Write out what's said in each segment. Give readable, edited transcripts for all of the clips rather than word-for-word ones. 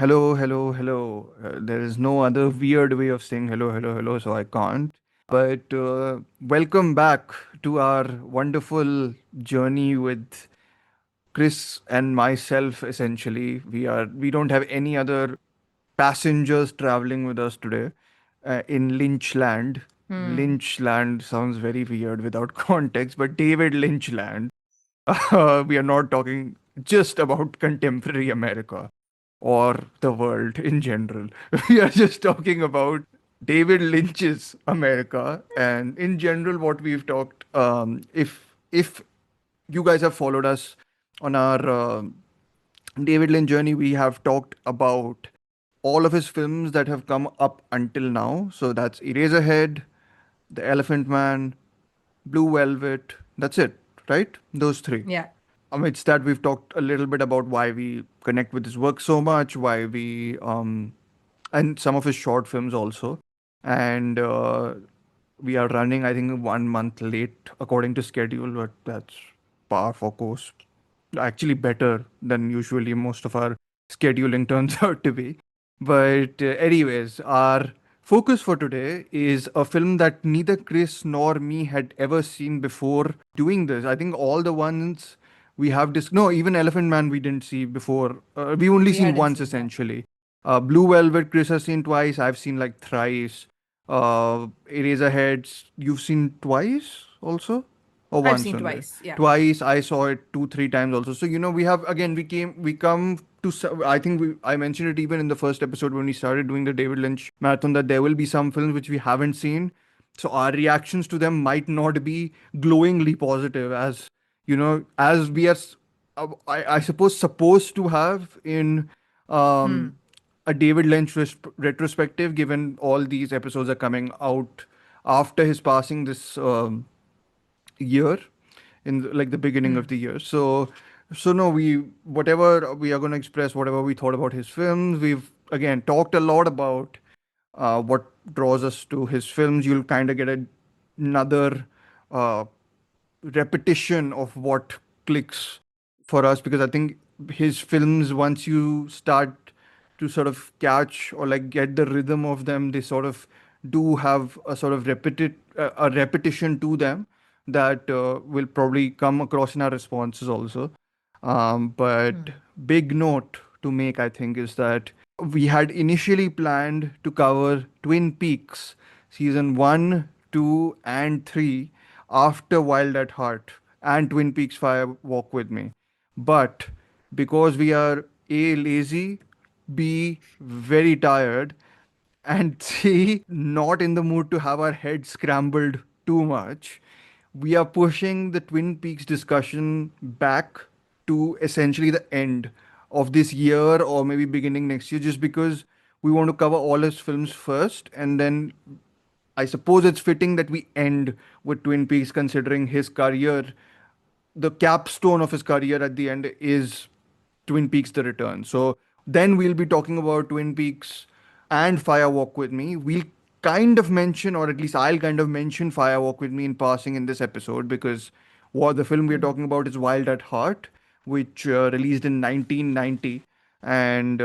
Hello, hello, hello. There is no other weird way of saying hello, hello, hello, so I can't. But welcome back to our wonderful journey with Chris and myself. Essentially, we don't have any other passengers traveling with us today in Lynchland. Lynchland sounds very weird without context, but David Lynchland. We are not talking just about contemporary America or the world in general. We are just talking about David Lynch's America, and in general, what we've talked. If you guys have followed us on our David Lynch journey, we have talked about all of his films that have come up until now. So that's Eraserhead, The Elephant Man, Blue Velvet. That's it, right? Those three. Yeah. Amidst that, we've talked a little bit about why we connect with his work so much, why we, and some of his short films also. And we are running, I think, 1 month late according to schedule, but that's par for course. Actually, better than usually most of our scheduling turns out to be. But, anyways, our focus for today is a film that neither Chris nor me had ever seen before doing this. I think all the ones we have no, even Elephant Man we didn't see before. We only We seen hadn't once seen that. essentially. Blue Velvet, Chris has seen twice. I've seen like thrice. Eraserheads, you've seen twice also, or I've once seen only? twice. Yeah. Twice. I saw it two, three times also. So we have again. We come to. I think I mentioned it even in the first episode when we started doing the David Lynch marathon that there will be some films which we haven't seen. So our reactions to them might not be glowingly positive, as we are, I suppose, supposed to have in um, a David Lynch retrospective, given all these episodes are coming out after his passing this year, in like the beginning of the year. So no, we whatever we are going to express, whatever we thought about his films, we've again talked a lot about what draws us to his films. You'll kind of get another uh, repetition of what clicks for us, because I think his films, once you start to sort of catch or like get the rhythm of them, they sort of do have a sort of a repetition to them that will probably come across in our responses also. But big note to make, I think, is that we had initially planned to cover Twin Peaks season 1, 2, and 3 after Wild at Heart and Twin Peaks Fire Walk with Me. But because we are A, lazy, B, very tired, and C, not in the mood to have our heads scrambled too much, we are pushing the Twin Peaks discussion back to essentially the end of this year or maybe beginning next year, just because we want to cover all his films first, and then I suppose it's fitting that we end with Twin Peaks, considering his career, the capstone of his career at the end is Twin Peaks The Return. So then we'll be talking about Twin Peaks and Fire Walk with Me. We'll kind of mention, or at least I'll kind of mention Fire Walk with Me in passing in this episode, because what the film we're talking about is Wild at Heart, which released in 1990 and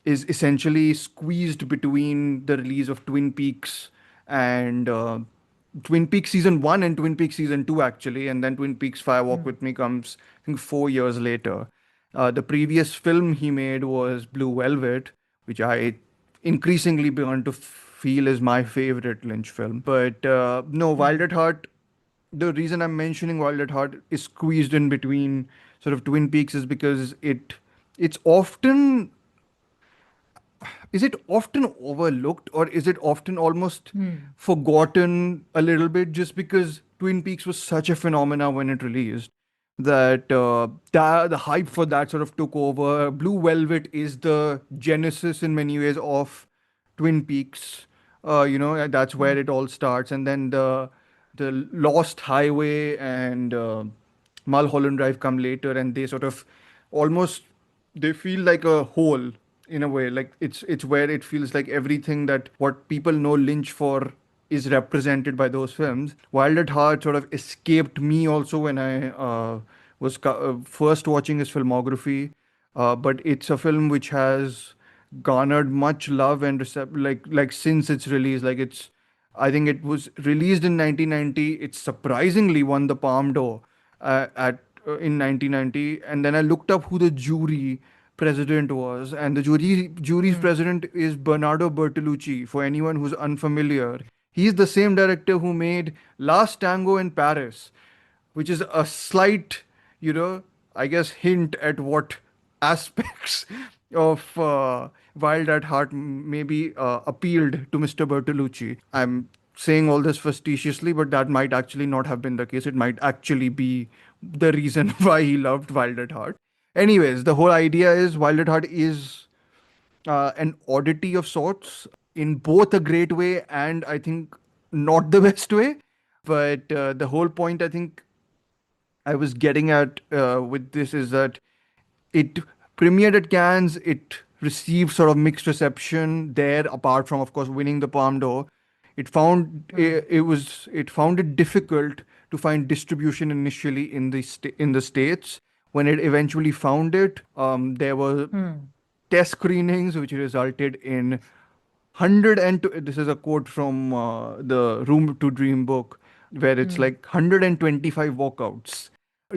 is essentially squeezed between the release of Twin Peaks and Twin Peaks season 1 and Twin Peaks season 2, actually, and then Twin Peaks Fire Walk with Me comes, I think, 4 years later. The previous film he made was Blue Velvet, which I increasingly begun to feel is my favorite Lynch film. But no, Wild at Heart, the reason I'm mentioning Wild at Heart is squeezed in between sort of Twin Peaks is because it's often, is it often overlooked, or is it often almost forgotten a little bit, just because Twin Peaks was such a phenomena when it released that the hype for that sort of took over. Blue Velvet is the genesis in many ways of Twin Peaks. And that's where it all starts, and then the Lost Highway and Mulholland Drive come later, and they sort of almost, they feel like a whole in a way. Like it's where it feels like everything that what people know Lynch for is represented by those films. Wild at Heart sort of escaped me also when I was first watching his filmography, but it's a film which has garnered much love and like since its release. Like it's, I think it was released in 1990. It surprisingly won the Palme d'Or at in 1990. And then I looked up who the jury president was, and the jury's Hmm. president is Bernardo Bertolucci. For anyone who's unfamiliar, he's the same director who made Last Tango in Paris, which is a slight, you know, I guess, hint at what aspects of Wild at Heart maybe appealed to Mr. Bertolucci. I'm saying all this facetiously, but that might actually not have been the case. It might actually be the reason why he loved Wild at Heart. Anyways, the whole idea is Wild at Heart is an oddity of sorts, in both a great way and I think not the best way. But the whole point I think I was getting at with this is that it premiered at Cannes. It received sort of mixed reception there, apart from, of course, winning the Palme d'Or. Hmm. It found it difficult to find distribution initially in in the states. When it eventually found it, there were Hmm. test screenings which resulted in 100 and this is a quote from the Room to Dream book, where it's Hmm. like 125 walkouts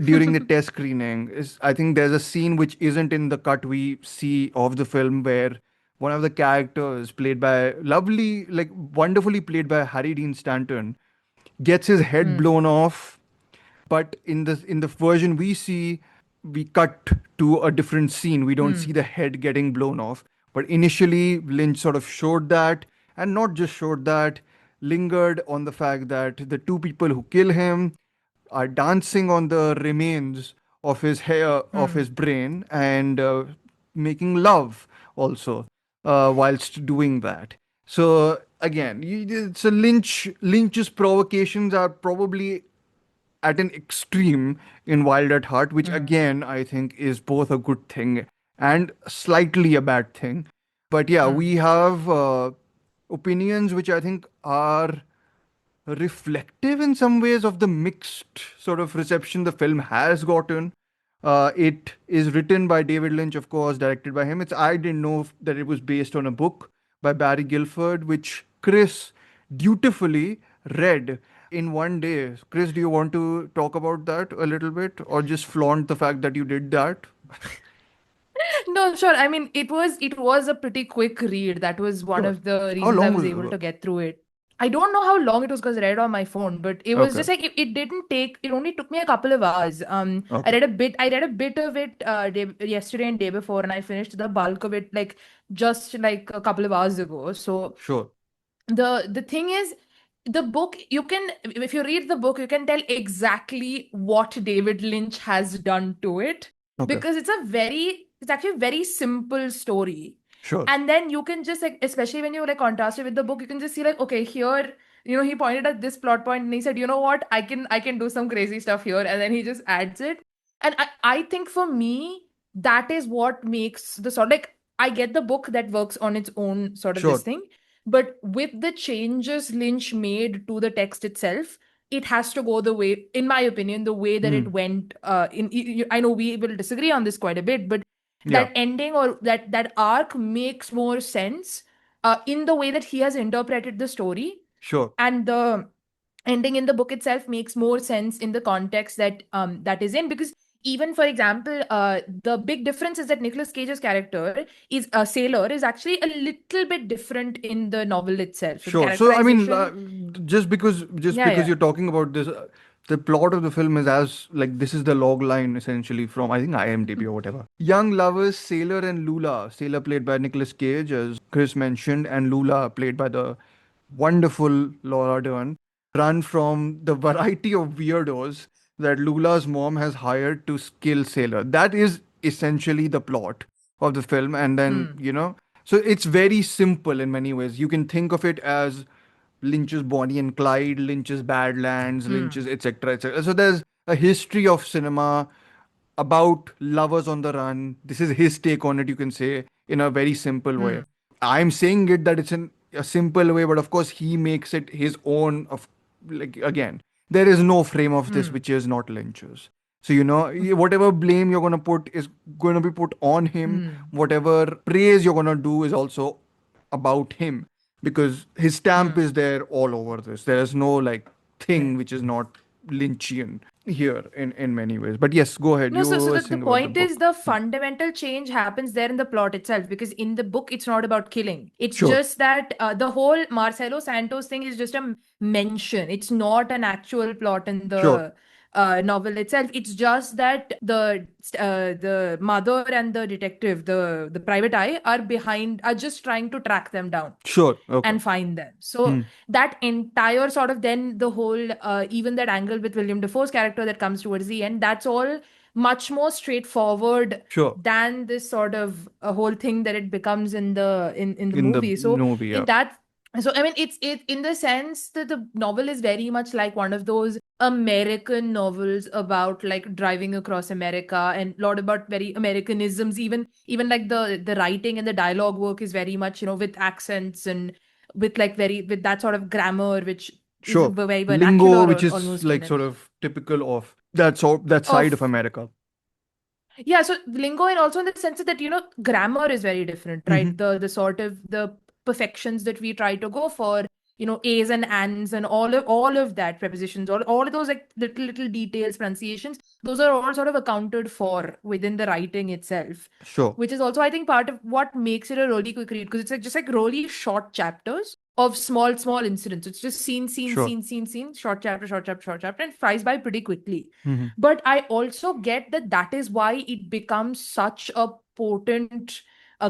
during the test screening. Is, I think there's a scene which isn't in the cut we see of the film, where one of the characters, played by lovely, like wonderfully played by Harry Dean Stanton, gets his head Hmm. blown off. But in the version we see, we cut to a different scene. We don't see Hmm. the head getting blown off. But initially, Lynch sort of showed that, and not just showed that, lingered on the fact that the two people who kill him are dancing on the remains of his hair, of Hmm. his brain, and making love also whilst doing that. So again, so Lynch's provocations are probably at an extreme in Wild at Heart, which Hmm. again I think is both a good thing and slightly a bad thing. But yeah, Hmm. we have opinions which I think are reflective in some ways of the mixed sort of reception the film has gotten. It is written by David Lynch, of course, directed by him. It's, I didn't know that it was based on a book by Barry Guilford, which Chris dutifully read in one day. Chris, do you want to talk about that a little bit, or just flaunt the fact that you did that? No, sure. I mean, it was a pretty quick read. That was one Sure. of the How reasons I long was was the able to book? get through it. I don't know how long it was because I read it on my phone, but it was Okay. just like it didn't take. It only took me a couple of hours. I Okay. read a bit. I read a bit of it yesterday and day before, and I finished the bulk of it like just like a couple of hours ago. So Sure. the thing is, the book, you can, if you read the book, you can tell exactly what David Lynch has done to it, Okay. because it's actually a very simple story. Sure. And then you can just like, especially when you like contrast it with the book, you can just see like, okay, here, he pointed at this plot point and he said, you know what, I can do some crazy stuff here, and then he just adds it. And I think for me, that is what makes the sort, like, I get the book that works on its own sort of this Sure. thing, but with the changes Lynch made to the text itself, it has to go the way, in my opinion, the way that it Hmm. went. I know we will disagree on this quite a bit, but Yeah. that ending, or that arc makes more sense in the way that he has interpreted the story, Sure. and the ending in the book itself makes more sense in the context that is in, because even for example, the big difference is that Nicolas Cage's character is a sailor is actually a little bit different in the novel itself, so the Sure. So I mean, characterization. just Yeah, because yeah. you're talking about this, the plot of the film is as like this is the log line essentially from, I think, IMDb or whatever. Young lovers Sailor and Lula. Sailor played by Nicolas Cage, as Chris mentioned, and Lula played by the wonderful Laura Dern, run from the variety of weirdos that Lula's mom has hired to kill Sailor. That is essentially the plot of the film, and then Hmm. so it's very simple in many ways. You can think of it as Lynch's Bonnie and Clyde, Lynch's Badlands, Hmm. Lynch's etc. etc. So there's a history of cinema about lovers on the run. This is his take on it, you can say, in a very simple way. Hmm. I'm saying it that it's in a simple way, but of course he makes it his own. Of like again, there is no frame of this Hmm. which is not Lynch's. So, whatever blame you're going to put is going to be put on him. Whatever praise you're going to do is also about him, because his stamp is there all over this. There is no like thing Right. which is not Lynchian here in many ways. But yes, go ahead. No, You so were the saying about the point is book. the fundamental change happens there in the plot itself, because in the book it's not about killing. It's Sure, just that the whole Marcelo Santos thing is just a mention. It's not an actual plot in sure, the novel itself. It's just that the mother and the detective, the private eye, are just trying to track them down sure. Okay. and find them. So that entire sort of then the whole even that angle with William Dafoe's character that comes towards the end, that's all much more straightforward Sure. than this sort of a whole thing that it becomes in the In the movie. So movie, yeah. in that, so I mean, it's in the sense that the novel is very much like one of those American novels about like driving across America, and a lot about very Americanisms. Even like the writing and the dialogue work is very much, with accents and with like very with that sort of grammar which is Sure. very vernacular Lingo, which or is almost in like it. sort of typical of that side of Of America. Yeah, so lingo, and also in the sense that grammar is very different, right? Hmm. The sort of the perfections that we try to go for, a's and ands and all of that, prepositions, all of those like little details, pronunciations, those are all sort of accounted for within the writing itself, Sure. which is also, I think, part of what makes it a really quick read, because it's like just like really short chapters of small incidents. It's just Sure. scene, short chapter, short chapter, short chapter, and flies by pretty quickly. Hmm. But I also get that is why it becomes such a potent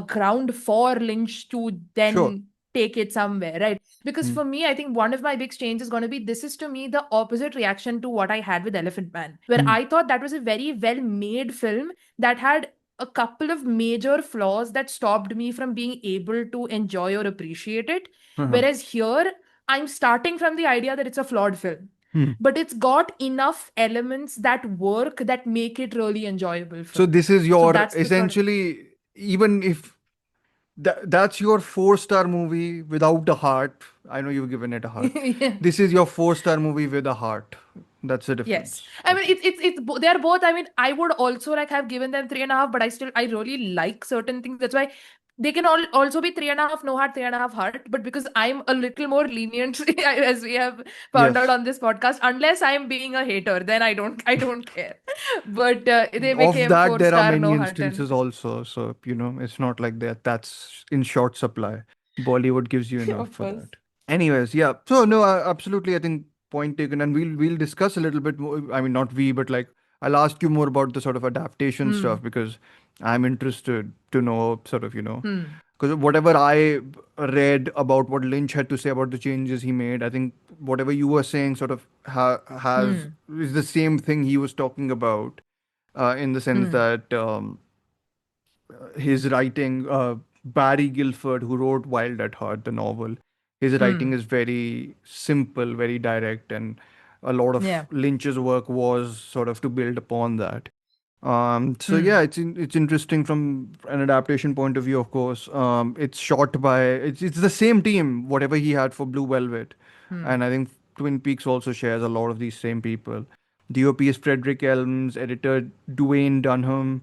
ground for Lynch to Sure. then take it somewhere, right? Because Mm. for me, I think one of my big changes is going to be, this is to me the opposite reaction to what I had with Elephant Man, where Mm. I thought that was a very well made film that had a couple of major flaws that stopped me from being able to enjoy or appreciate it. Uh-huh. Whereas here, I'm starting from the idea that it's a flawed film, Mm. but it's got enough elements that work that make it really enjoyable for So me. this is So your that's the sort of essentially, even if that's your 4-star movie without a heart. I know you've given it a heart. yeah. This is your 4-star movie with a heart. That's the Yes, difference. I mean Okay. they are both. I mean, I would also like have given them 3.5, but I really like certain things. That's why they can all also be 3.5 no heart, 3.5 heart. But because I'm a little more lenient, as we have found out Yes. on this podcast, unless I'm being a hater, then I don't care. But they Of became that, four there are star many no heart, and instances also. So, it's not like that's in short supply. Bollywood gives you enough of for course. that. Anyways, yeah. So, no, absolutely. I think point taken. And we'll discuss a little bit more. I mean, not we, but like I'll ask you more about the sort of adaptation stuff, Hmm. because I'm interested to know sort of, Hmm. because whatever I read about what Lynch had to say about the changes he made, I think whatever you were saying sort of has Hmm. is the same thing he was talking about, in the sense Hmm. that his writing, Barry Guilford, who wrote Wild at Heart, the novel, his writing Hmm. is very simple, very direct, and a lot of Yeah. Lynch's work was sort of to build upon that. So yeah, Hmm. it's interesting from an adaptation point of view, of course. It's shot by it's the same team, whatever he had for Blue Velvet, Hmm. and I think Twin Peaks also shares a lot of these same people. DOP is Frederick Elms, editor Duane Dunham,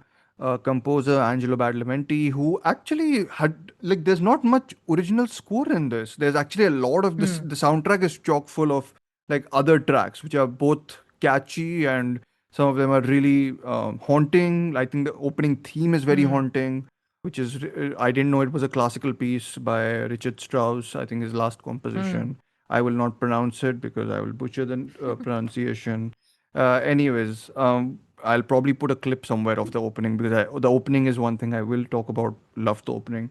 composer Angelo Badalamenti, who actually had like there's not much original score in this. There's actually a lot of this. Hmm. The soundtrack is chock full of like other tracks, which are both catchy, and some of them are really haunting. I think the opening theme is very Hmm. haunting, which is I didn't know it was a classical piece by Richard Strauss. I think his last Hmm. composition. I will not pronounce it because I will butcher the pronunciation. Anyways, I'll probably put a clip somewhere of the opening, because the opening is one thing I will talk about. Love the opening.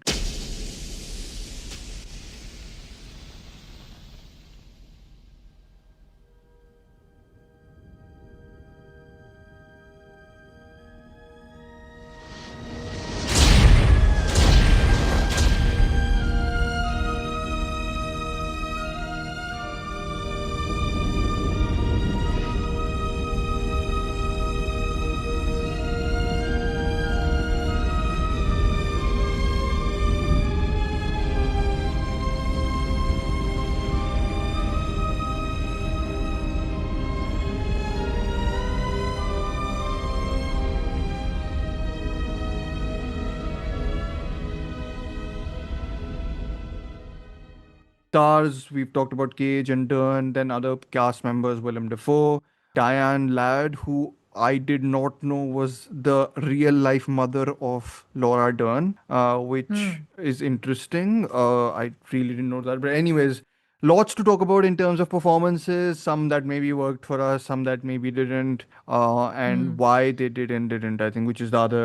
stars, we've talked about Cage and Dern, then other cast members, Willem Dafoe, Diane Ladd, who I did not know was the real life mother of Laura Dern, which Hmm. is interesting. I really didn't know that. But, anyways, lots to talk about in terms of performances, some that maybe worked for us, some that maybe didn't, and Hmm. why they didn't, I think, which is the other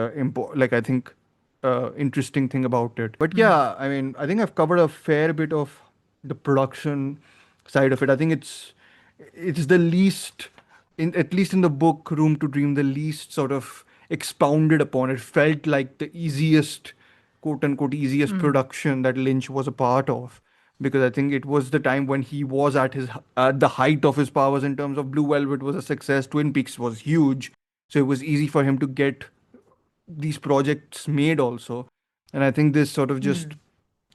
like, I think, interesting thing about it. But Hmm. yeah, I mean, I think I've covered a fair bit of the production side of it. I think it's the least, in at least in the book Room to Dream, the least sort of expounded upon. It felt like the easiest, quote unquote, easiest Hmm. production that Lynch was a part of, because I think it was the time when he was at the height of his powers in terms of Blue Velvet was a success, Twin Peaks was huge, so it was easy for him to get these projects made also. And I think this sort of just Hmm.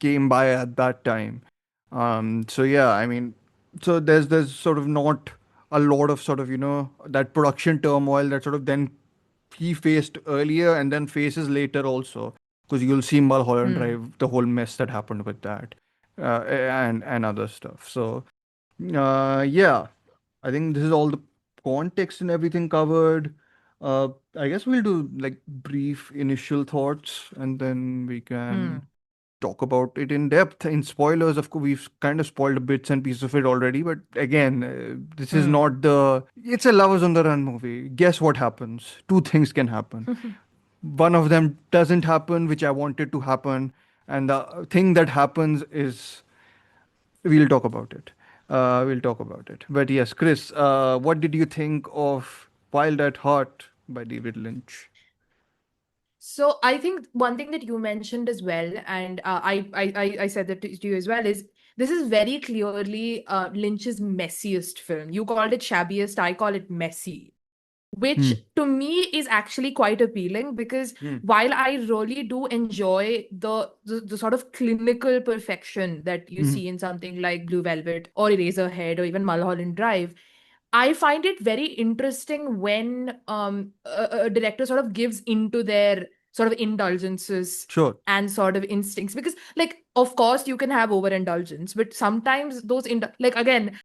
came by at that time. So yeah, I mean, so there's sort of not a lot of sort of, that production turmoil that sort of then he faced earlier and then faces later also, because you'll see Mulholland Hmm. Drive, the whole mess that happened with that, and other stuff. So yeah, I think this is all the context and everything covered. I guess we'll do like brief initial thoughts and then we can Hmm. talk about it in depth. In spoilers, of course, we've kind of spoiled bits and pieces of it already, but again, this is Hmm. not it's a Lovers on the Run movie. Guess what happens? Two things can happen. One of them doesn't happen, which I wanted to happen, and the thing that happens is we'll talk about it. We'll talk about it. But yes, Chris, what did you think of Wild at Heart by David Lynch? So I think one thing that you mentioned as well, and I said that to you as well, is this is very clearly Lynch's messiest film. You called it shabbiest, I call it messy, which Hmm. to me is actually quite appealing because Hmm. while I really do enjoy the sort of clinical perfection that you Hmm. see in something like Blue Velvet or Eraserhead or even Mulholland Drive, I find it very interesting when a director sort of gives into their sort of indulgences Sure. and sort of instincts because like of course you can have overindulgence but sometimes those like again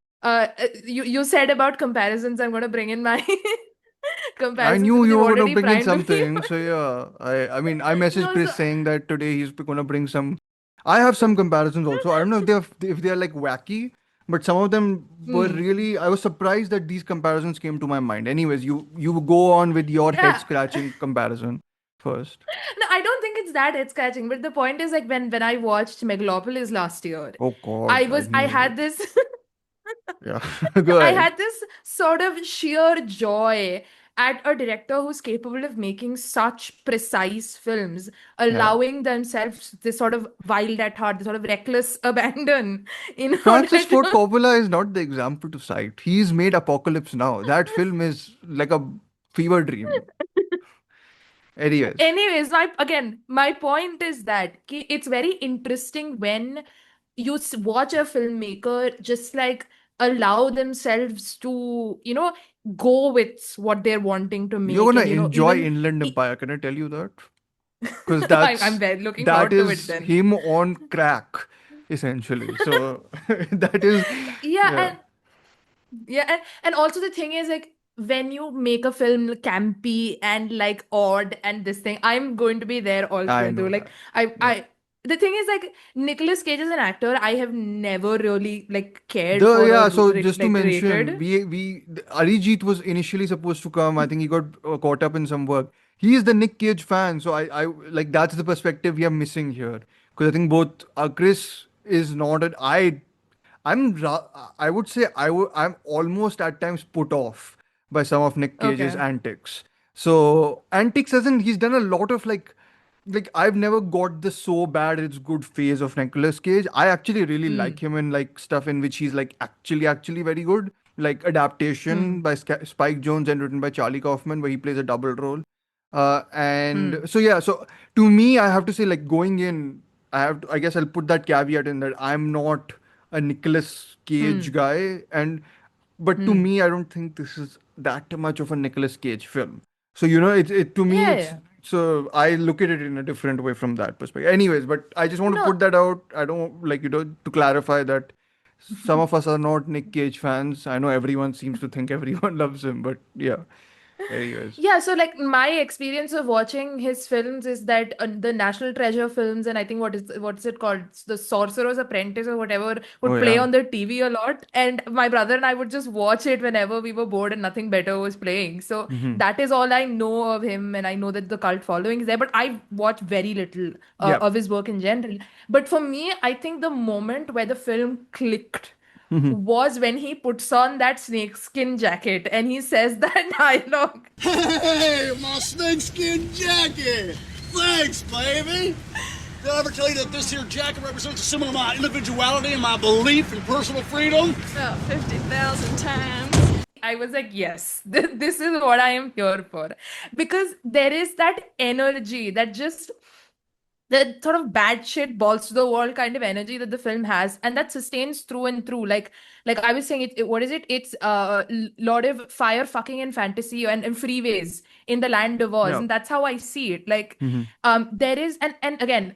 you said about comparisons. I'm going to bring in my I comparisons knew because you you've were gonna already bring in primed me. something, so yeah. I mean, I messaged No, Chris so saying that today he's gonna bring some. I have some comparisons also. I don't know if they're like wacky, but some of them were hmm. really. I was surprised that these comparisons came to my mind. Anyways, you go on with your head Yeah. scratching comparison first. No, I don't think it's that head scratching, but the point is like when I watched Megalopolis last year, Oh God, I I knew had it. this Yeah, go I ahead. had this sort of sheer joy at a director who's capable of making such precise films, Yeah. allowing themselves this sort of wild at heart, this sort of reckless abandon in Francis order Ford to Coppola is not the example to cite. He's made Apocalypse Now. That film is like a fever dream. Anyways. Anyways, my point is that it's very interesting when you watch a filmmaker just like allow themselves to, go with what they're wanting to You're make, gonna and enjoy even Inland e- Empire. Can I tell you that? Because I'm that's very looking that forward to it is then. him on crack, essentially. So that is, Yeah, yeah. and also the thing is like when you make a film campy and like odd and this thing, I'm going to be there all I through and through. know Like that. Yeah. I the thing is like Nicolas Cage as an actor, I have never really like cared The for or yeah. So just to like mention, rated. we Arijit was initially supposed to come. I think he got caught up in some work. He is the Nick Cage fan, so I like that's the perspective we are missing here. Because I think both Chris is not an I would say I'm almost at times put off by some of Nick Cage's Okay. antics. So antics as in he's done a lot of like I've never got the so bad it's good phase of Nicolas Cage. I actually really like Hmm. him in like stuff in which he's like actually very good. Like Adaptation Hmm. by Spike Jonze and written by Charlie Kaufman, where he plays a double role. And Hmm. so yeah, so to me, I have to say like going in, I guess I'll put that caveat in that I'm not a Nicolas Cage Hmm. guy, and but to Hmm. me, I don't think this is that much of a Nicolas Cage film. So it to me Yeah, it's yeah. so I look at it in a different way from that perspective. Anyways, but I just want to No, put that out. I don't like to clarify that some of us are not Nick Cage fans. I know everyone seems to think everyone loves him, but yeah. Anyways. Yeah, so like my experience of watching his films is that the National Treasure films, and I think what's it called, the Sorcerer's Apprentice or whatever, Oh would play yeah. on the TV a lot, and my brother and I would just watch it whenever we were bored and nothing better was playing. So Hmm. that is all I know of him, and I know that the cult following is there, but I watch very little Yeah. of his work in general. But for me, I think the moment where the film clicked Hmm. was when he puts on that snakeskin jacket and he says that dialogue. Hey, my snakeskin jacket! Thanks, baby! Did I ever tell you that this here jacket represents a symbol of my individuality and my belief in personal freedom? About 50,000 times. I was like, yes, this is what I am here for. Because there is that energy that just the sort of bad shit balls to the wall kind of energy that the film has, and that sustains through and through. Like I was saying, what is it? It's lot of fire, fucking, and fantasy and freeways in the land of Oz, Yeah. and that's how I see it. Like, Hmm. there is, and again,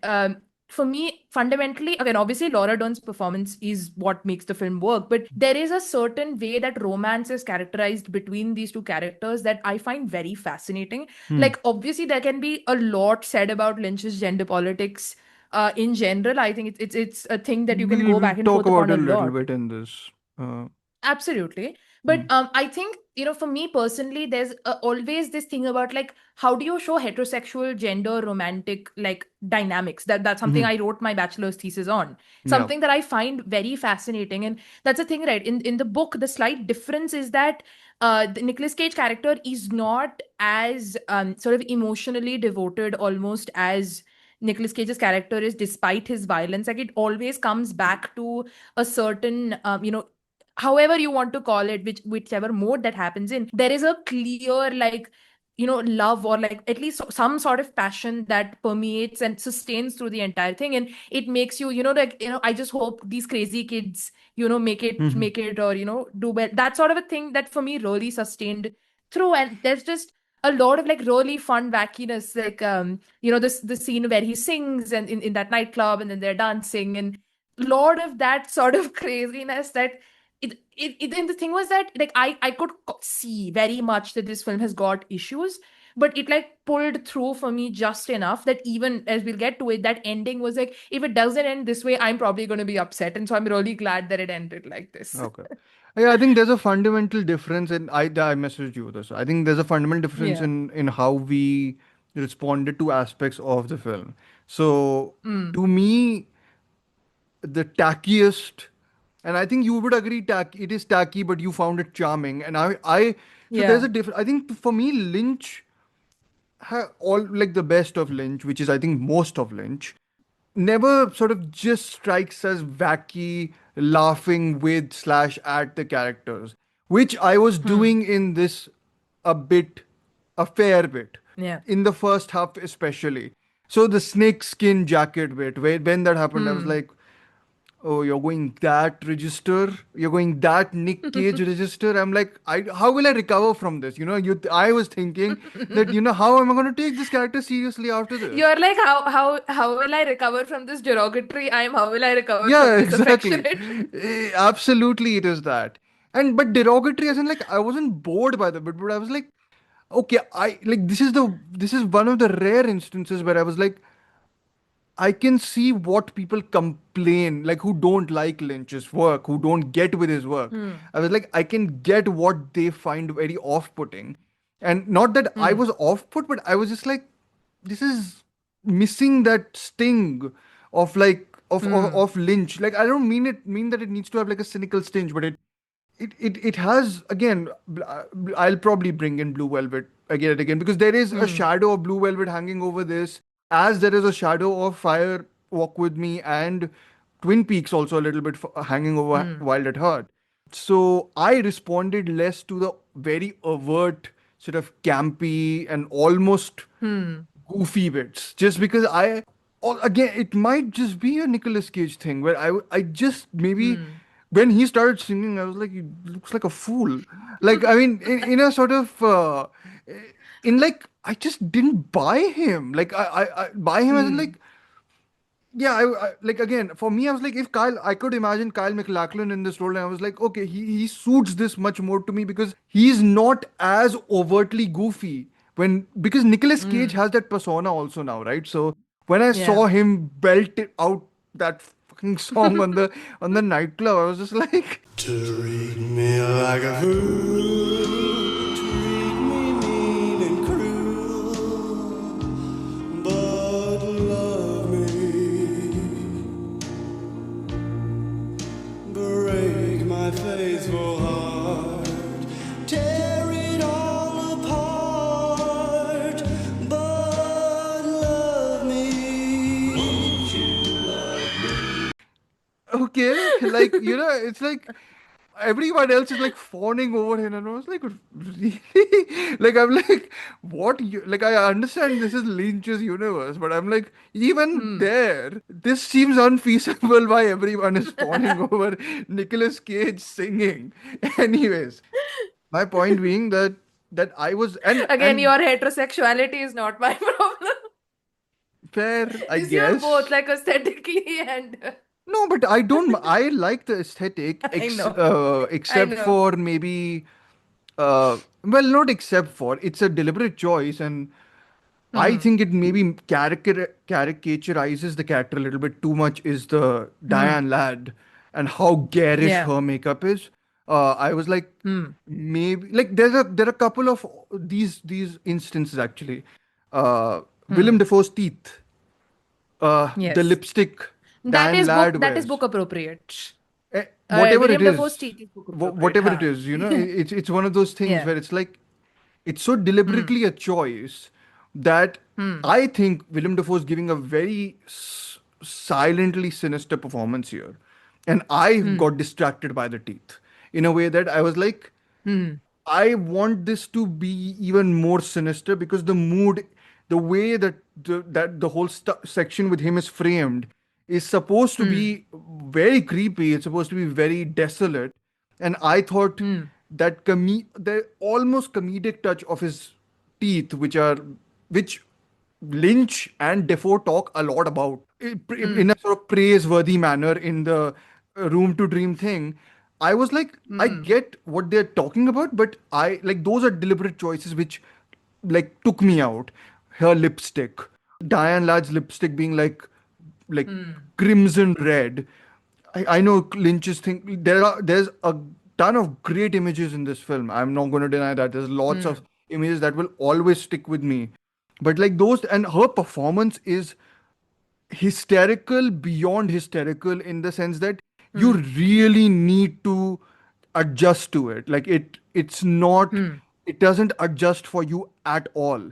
for me, fundamentally, again, obviously, Laura Dern's performance is what makes the film work, but there is a certain way that romance is characterized between these two characters that I find very fascinating. Hmm. Like, obviously, there can be a lot said about Lynch's gender politics. In general, I think it's a thing that you can go We'll back and talk forth about upon it a a little lot. bit in this. Absolutely. But Hmm. I think, for me personally, there's always this thing about like, how do you show heterosexual gender romantic like dynamics? That's something Hmm. I wrote my bachelor's thesis on. Yeah. Something that I find very fascinating. And that's the thing, right? In the book, the slight difference is that the Nicolas Cage character is not as sort of emotionally devoted almost as Nicolas Cage's character is, despite his violence. Like it always comes back to a certain however you want to call it, whichever mode that happens in, there is a clear like love, or like at least some sort of passion that permeates and sustains through the entire thing, and it makes you like I just hope these crazy kids Hmm. make it, or do well, that sort of a thing that for me really sustained through. And there's just a lot of like really fun wackiness, like this the scene where he sings and in that nightclub, and then they're dancing, and lot of that sort of craziness that and the thing was that like I could see very much that this film has got issues, but it like pulled through for me just enough that even as we'll get to it, that ending was like, if it doesn't end this way, I'm probably going to be upset, and so I'm really glad that it ended like this. Okay. Yeah, I think there's a fundamental difference in I messaged you this. I think there's a fundamental difference Yeah. in how we responded to aspects of the film. So Mm. to me, the tackiest, and I think you would agree, it is tacky, but you found it charming. And so there's Yeah. a difference. I think for me, Lynch all like the best of Lynch, which is I think most of Lynch, never sort of just strikes as wacky, laughing with slash at the characters, which I was Hmm. doing in this a bit, a fair bit, Yeah. in the first half especially. So the snake skin jacket bit, when that happened, I was Hmm. like, oh, you're going that register? You're going that Nick Cage register? I'm like, how will I recover from this? I was thinking that, how am I going to take this character seriously after this? You're like, how will I recover from this derogatory? How will I recover from Yeah, this exactly. affectionate? Absolutely, it is that. And but derogatory, as in like I wasn't bored by the bit, but I was like, okay, I like this is one of the rare instances where I was like, I can see what people complain, like who don't like Lynch's work, who don't get with his work. Hmm. I was like, I can get what they find very off-putting. And not that I Hmm. was off-put, but I was just like, this is missing that sting of like Hmm. of Lynch. Like I don't mean that it needs to have like a cynical sting, but it has again. I'll probably bring in Blue Velvet again and again because there is a Hmm. shadow of Blue Velvet hanging over this, as there is a shadow of Fire Walk with Me and Twin Peaks also a little bit hanging over Hmm. Wild at Heart. So I responded less to the very overt, sort of campy and almost Hmm. goofy bits, just because or again, it might just be a Nicolas Cage thing where I just maybe Hmm. when he started singing, I was like, he looks like a fool. Like, I mean, in a sort of, in like, I just didn't buy him. Like, I buy him as in Hmm. like, yeah, like again, for me, I was like, if I could imagine Kyle MacLachlan in this role, and I was like, okay, he suits this much more to me because he's not as overtly goofy. Because Nicolas Cage has that persona also now, right? So when I Yeah. saw him belt it out that fucking song on the nightclub, I was just like, Treat me like a fool, treat me mean and cruel, but love me. Break my faithful heart, tear it all apart, but love me. Won't you love me? okay, like it's like everyone else is like fawning over him, and I was like, really? Like I'm like, what? Like I understand this is Lynch's universe, but I'm like, even there, this seems unfeasible. Why everyone is fawning over Nicolas Cage singing? Anyways, my point being that I was Again, and your heterosexuality is not my problem. fair, I Is you're both guess. like aesthetically and No, but I don't. I like the aesthetic, I know. I except know. for maybe, well, not except for. It's a deliberate choice, and I Hmm. think it maybe caricaturizes the character a little bit too much. Is the Hmm. Diane Ladd and how garish Yeah. her makeup is? I was like, Hmm. maybe like there are a couple of these instances actually. Willem Hmm. Dafoe's teeth, the Yes. lipstick Diane Ladd That is wears. book appropriate. Whatever it William is, Dafoe's teeth is book appropriate. whatever it Huh. is, it's one of those things Yeah. where it's like it's so Hmm. deliberately a choice that Hmm. I think Willem Dafoe is giving a very silently sinister performance here, and I Hmm. got distracted by the teeth in a way that I was like, Hmm. I want this to be even more sinister because the mood, the way that the whole section with him is framed, is supposed to Hmm. be very creepy. It's supposed to be very desolate, and I thought Hmm. that the almost comedic touch of his teeth, which Lynch and Defoe talk a lot about Hmm. in a sort of praiseworthy manner in the Room to Dream thing. I was like, I Hmm. get what they're talking about, but I like those are deliberate choices which like took me out. Her lipstick, Diane Ladd's lipstick being like Hmm. crimson red. I know Lynch's thing. There's a ton of great images in this film. I'm not going to deny that. There's lots Hmm. of images that will always stick with me. But like those, and her performance is hysterical beyond hysterical in the sense that you Hmm. really need to adjust to it. Like it's not, Hmm. it doesn't adjust for you at all.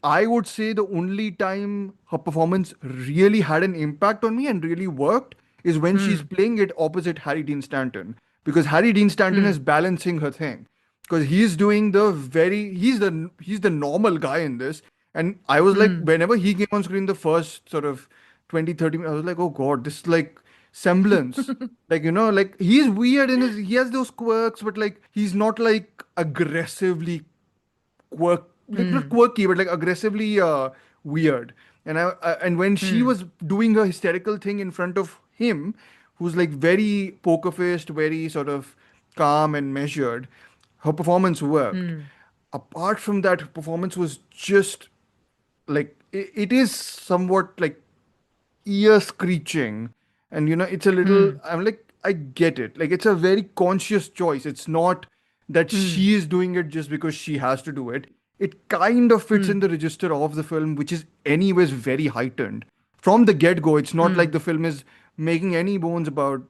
I would say the only time her performance really had an impact on me and really worked is when she's Hmm. playing it opposite Harry Dean Stanton, because Harry Dean Stanton Hmm. is balancing her thing, because he's doing the very he's the normal guy in this. And I was like, Hmm. whenever he came on screen the first sort of 20 30 minutes, I was like, oh god, this is like semblance. Like, like he's weird in he has those quirks, but like he's not like aggressively like not Hmm. quirky, but like aggressively weird. And when she Hmm. was doing her hysterical thing in front of him, who's like very poker faced, very sort of calm and measured, her performance worked. Hmm. Apart from that, her performance was just like it is somewhat like ear screeching, and it's a little, Hmm. I'm like, I get it, like it's a very conscious choice. It's not that Hmm. she is doing it just because she has to do it. It kind of fits Hmm. in the register of the film, which is anyways very heightened from the get-go. It's not like Hmm. the film is making any bones about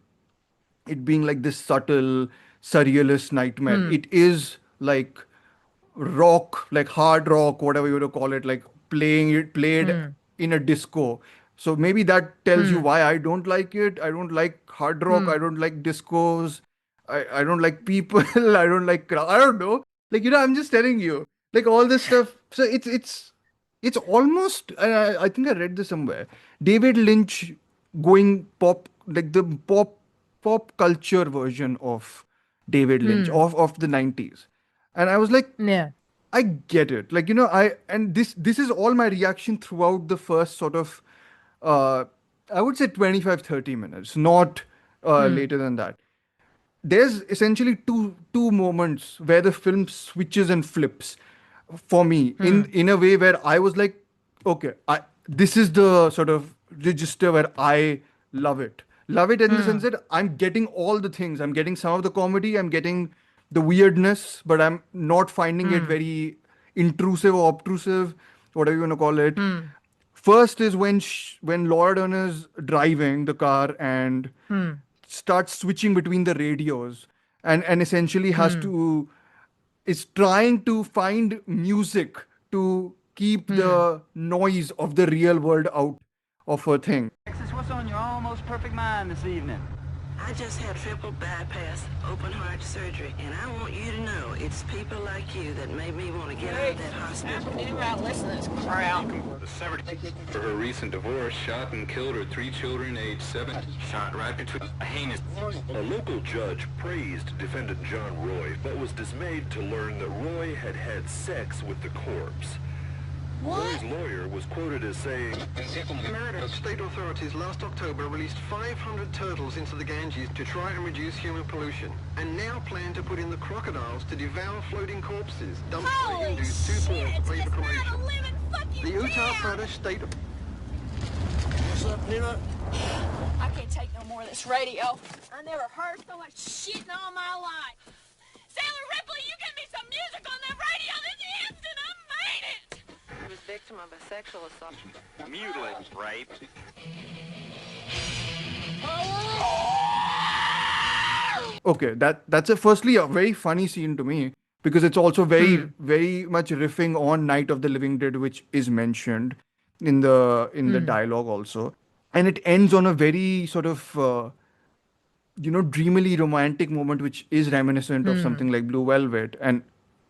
it being like this subtle surrealist nightmare. Hmm. It is like rock, like hard rock, whatever you want to call it, like played Hmm. in a disco. So maybe that tells you Hmm. why I don't like it. I don't like hard rock. Hmm. I don't like discos. I don't like people. I don't like I don't know. Like, I'm just telling you, like all this stuff. So it's almost. I think I read this somewhere. David Lynch going pop, like the pop culture version of David Lynch Hmm. of the 90s. And I was like, Yeah. I get it. Like, I and this is all my reaction throughout the first sort of uh I would say 25, 30 minutes, not later than that. There's essentially two moments where the film switches and flips for me in a way where I was like, okay, this is the sort of register where I love it. Love it in the sense that I'm getting all the things. I'm getting some of the comedy, I'm getting the weirdness, but I'm not finding it very intrusive or obtrusive, whatever you want to call it. First is when Laura Dern is driving the car and starts switching between the radios and essentially has to is trying to find music to keep the noise of the real world out of her thing. Alexis, what's on your almost perfect mind this evening? I just had triple bypass open heart surgery, and I want you to know it's people like you that made me want to get out of that hospital. Listen to this crowd. For her recent divorce, shot and killed her 3 children, aged 7. Shot right between a heinous. A local judge praised defendant John Roy, but was dismayed to learn that Roy had had sex with the corpse. Roy's lawyer was quoted as saying, State authorities last October released 500 turtles into the Ganges to try and reduce human pollution, and now plan to put in the crocodiles to devour floating corpses dumped by the Hindus 2 points pay for cremation. The Uttar Pradesh State... What's up, Peanut? I can't take no more of this radio. I never heard so much shit in all my life. Sailor Ripley, you get me some music on that radio this instant. I made it. I was victim of a sexual assault. Mutilated, rape. Okay, that's firstly a very funny scene to me because it's also very much riffing on Night of the Living Dead, which is mentioned in the dialogue also, and it ends on a very sort of dreamily romantic moment, which is reminiscent of something like Blue Velvet, and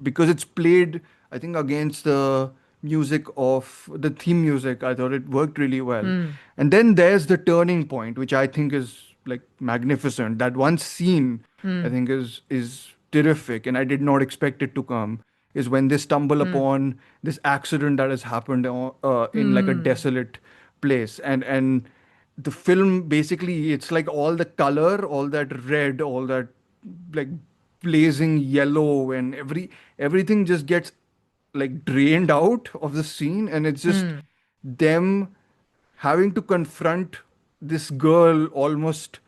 because it's played, I think, against the music of the theme music, I thought it worked really well. And then there's the turning point, which I think is like magnificent. That one scene I think is terrific, and I did not expect it to come. Is when they stumble upon this accident that has happened in like a desolate place, and the film basically, it's like all the color, all that red, all that like blazing yellow, and everything just gets like drained out of the scene, and it's just them having to confront this girl almost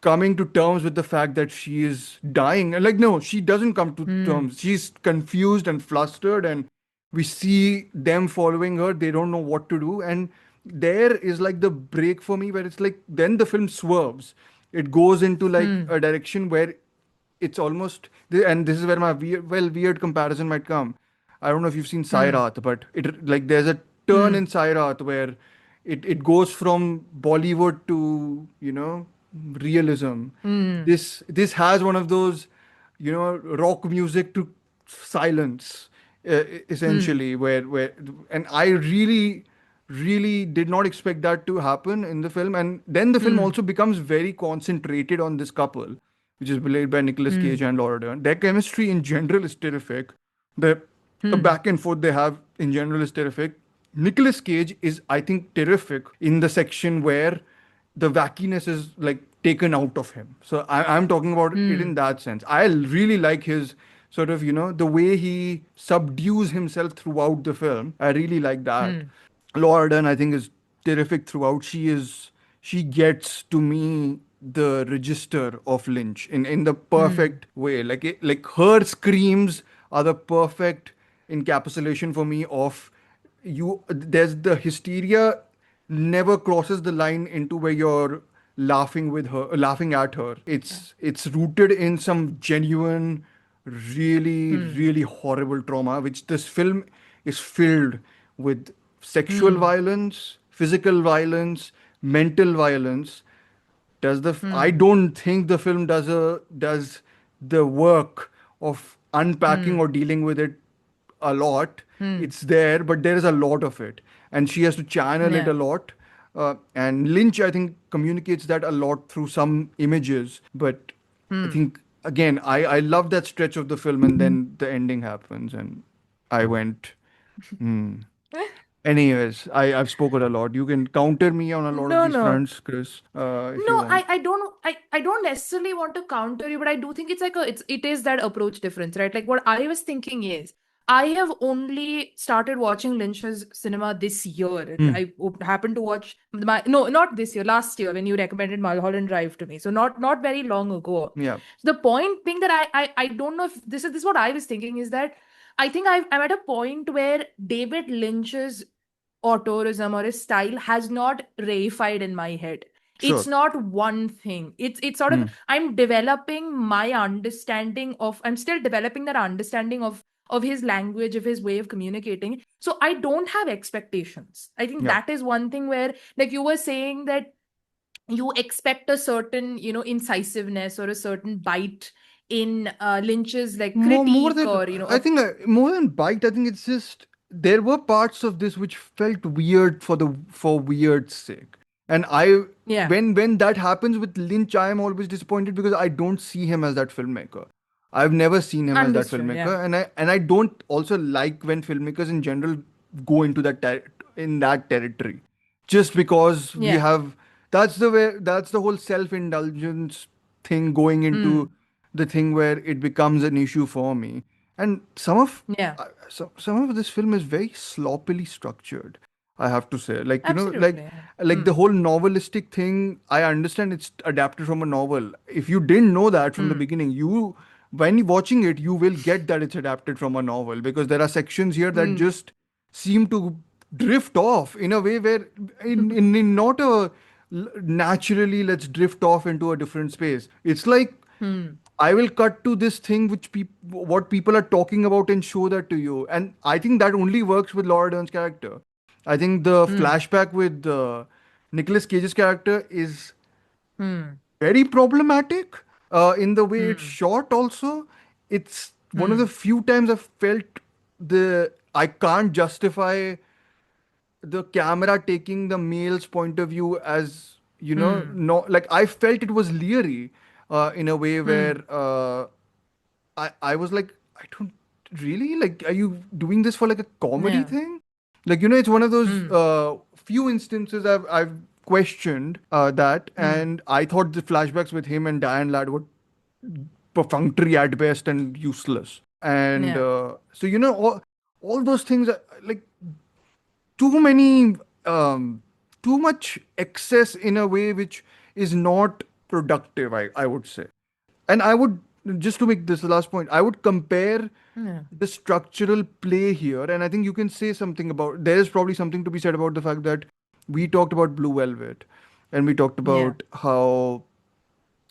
coming to terms with the fact that she is dying. And like, no, she doesn't come to terms. She's confused and flustered, and we see them following her. They don't know what to do. And there is like the break for me where it's like, then the film swerves. It goes into like a direction where it's almost, and this is where my weird comparison might come. I don't know if you've seen Sairat, but it like there's a turn in Sairat where it goes from Bollywood to, realism. This has one of those, rock music to silence, essentially, where and I really did not expect that to happen in the film. And then the film also becomes very concentrated on this couple, which is played by Nicolas Cage and Laura Dern. Their chemistry in general is terrific. The back and forth they have in general is terrific. Nicolas Cage is, I think, terrific in the section where the wackiness is like taken out of him. So I'm talking about it in that sense. I really like his sort of, the way he subdues himself throughout the film. I really like that. Laura Dern, I think, is terrific throughout. She gets to me the register of Lynch in the perfect way. Like her screams are the perfect encapsulation for me of you. There's the hysteria never crosses the line into where you're laughing at her. It's rooted in some genuine, really horrible trauma, which this film is filled with sexual violence, physical violence, mental violence. I don't think the film does the work of unpacking or dealing with it a lot. It's there, but there is a lot of it, and she has to channel it a lot. And Lynch, I think, communicates that a lot through some images. But I think, again, I love that stretch of the film, and then the ending happens, and I went, Anyways, I've spoken a lot. You can counter me on a lot of No, these no. fronts, Chris, if you No, want. I don't necessarily want to counter you, but I do think it's like it is that approach difference, right? Like what I was thinking is I have only started watching Lynch's cinema this year. Hmm. I happened to watch my no, not this year, last year when you recommended Mulholland Drive to me. So not very long ago. Yeah, So the point being that I don't know if this is what I was thinking is that I think I'm at a point where David Lynch's autorism or his style has not reified in my head. It's sure. not one thing. It's sort of Hmm. I'm still developing that understanding of his language, of his way of communicating. So I don't have expectations. I think Yeah. that is one thing where, like you were saying, that you expect a certain, incisiveness or a certain bite in Lynch's like More critique than or, I think more than bite. I think it's just there were parts of this which felt weird for weird's sake, and yeah, when that happens with Lynch, I am always disappointed because I don't see him as that filmmaker. I've never seen him as that understood. Yeah. filmmaker, and I don't also like when filmmakers in general go into in that territory, just because we Yeah. have that's the whole self-indulgence thing going into the thing where it becomes an issue for me. And Yeah. some of this film is very sloppily structured, I have to say. Like, Absolutely. Yeah. like the whole novelistic thing, I understand it's adapted from a novel. If you didn't know that from the beginning, when you're watching it, you will get that it's adapted from a novel, because there are sections here that just seem to drift off in a way where in not a naturally let's drift off into a different space. It's like I will cut to this thing which what people are talking about and show that to you. And I think that only works with Laura Dern's character. I think the flashback with Nicolas Cage's character is very problematic in the way it's shot also. It's one of the few times I've felt I can't justify the camera taking the male's point of view as, no, like I felt it was leery in a way where I was like, I don't really like, are you doing this for like a comedy Yeah. thing? Like, it's one of those few instances I've questioned that, and I thought the flashbacks with him and Diane Ladd were perfunctory at best and useless. And Yeah. so, all those things are like too many, too much excess in a way which is not productive, I would say. And I would, just to make this the last point, I would compare the structural play here, and I think you can say something about, there is probably something to be said about the fact that we talked about Blue Velvet, and we talked Yeah. about how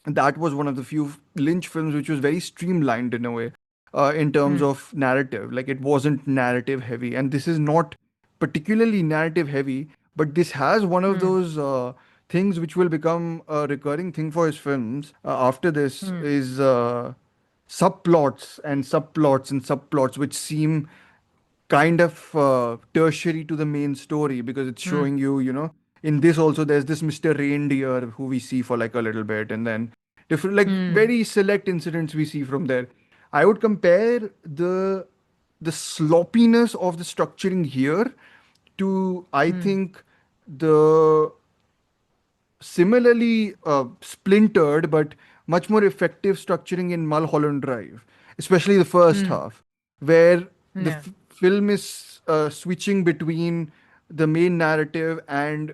that was one of the few Lynch films which was very streamlined in a way, in terms of narrative. Like, it wasn't narrative heavy, and this is not particularly narrative heavy, but this has one of those things which will become a recurring thing for his films after this is subplots and subplots and subplots which seem kind of tertiary to the main story, because it's showing you, in this also there's this Mr. Reindeer who we see for like a little bit, and then different, like very select incidents we see from there. I would compare the sloppiness of the structuring here to, I think, the similarly splintered but much more effective structuring in Mulholland Drive, especially the first half, where the Yeah. film is switching between the main narrative and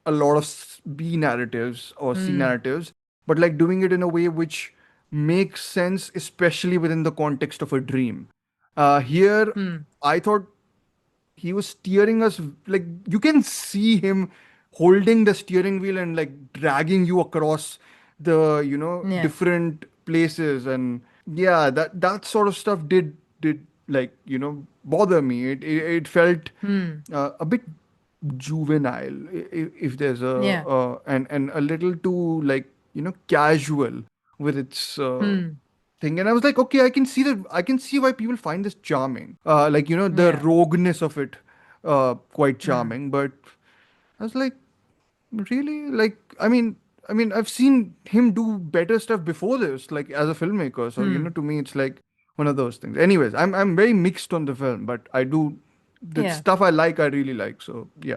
a lot of B narratives or C narratives, but like doing it in a way which makes sense, especially within the context of a dream. Here, I thought he was steering us, like you can see him holding the steering wheel and like dragging you across the Yeah. different places. And yeah, that sort of stuff did like bother me. It felt a bit juvenile, if there's a Yeah. and a little too like casual with its thing. And I was like, okay, I can see why people find this charming, like the Yeah. rogueness of it quite charming. But I was like, really, like, I mean I've seen him do better stuff before this, like as a filmmaker. So to me it's like one of those things. Anyways, I'm very mixed on the film, but I do the Yeah. stuff I like, I really like. So yeah.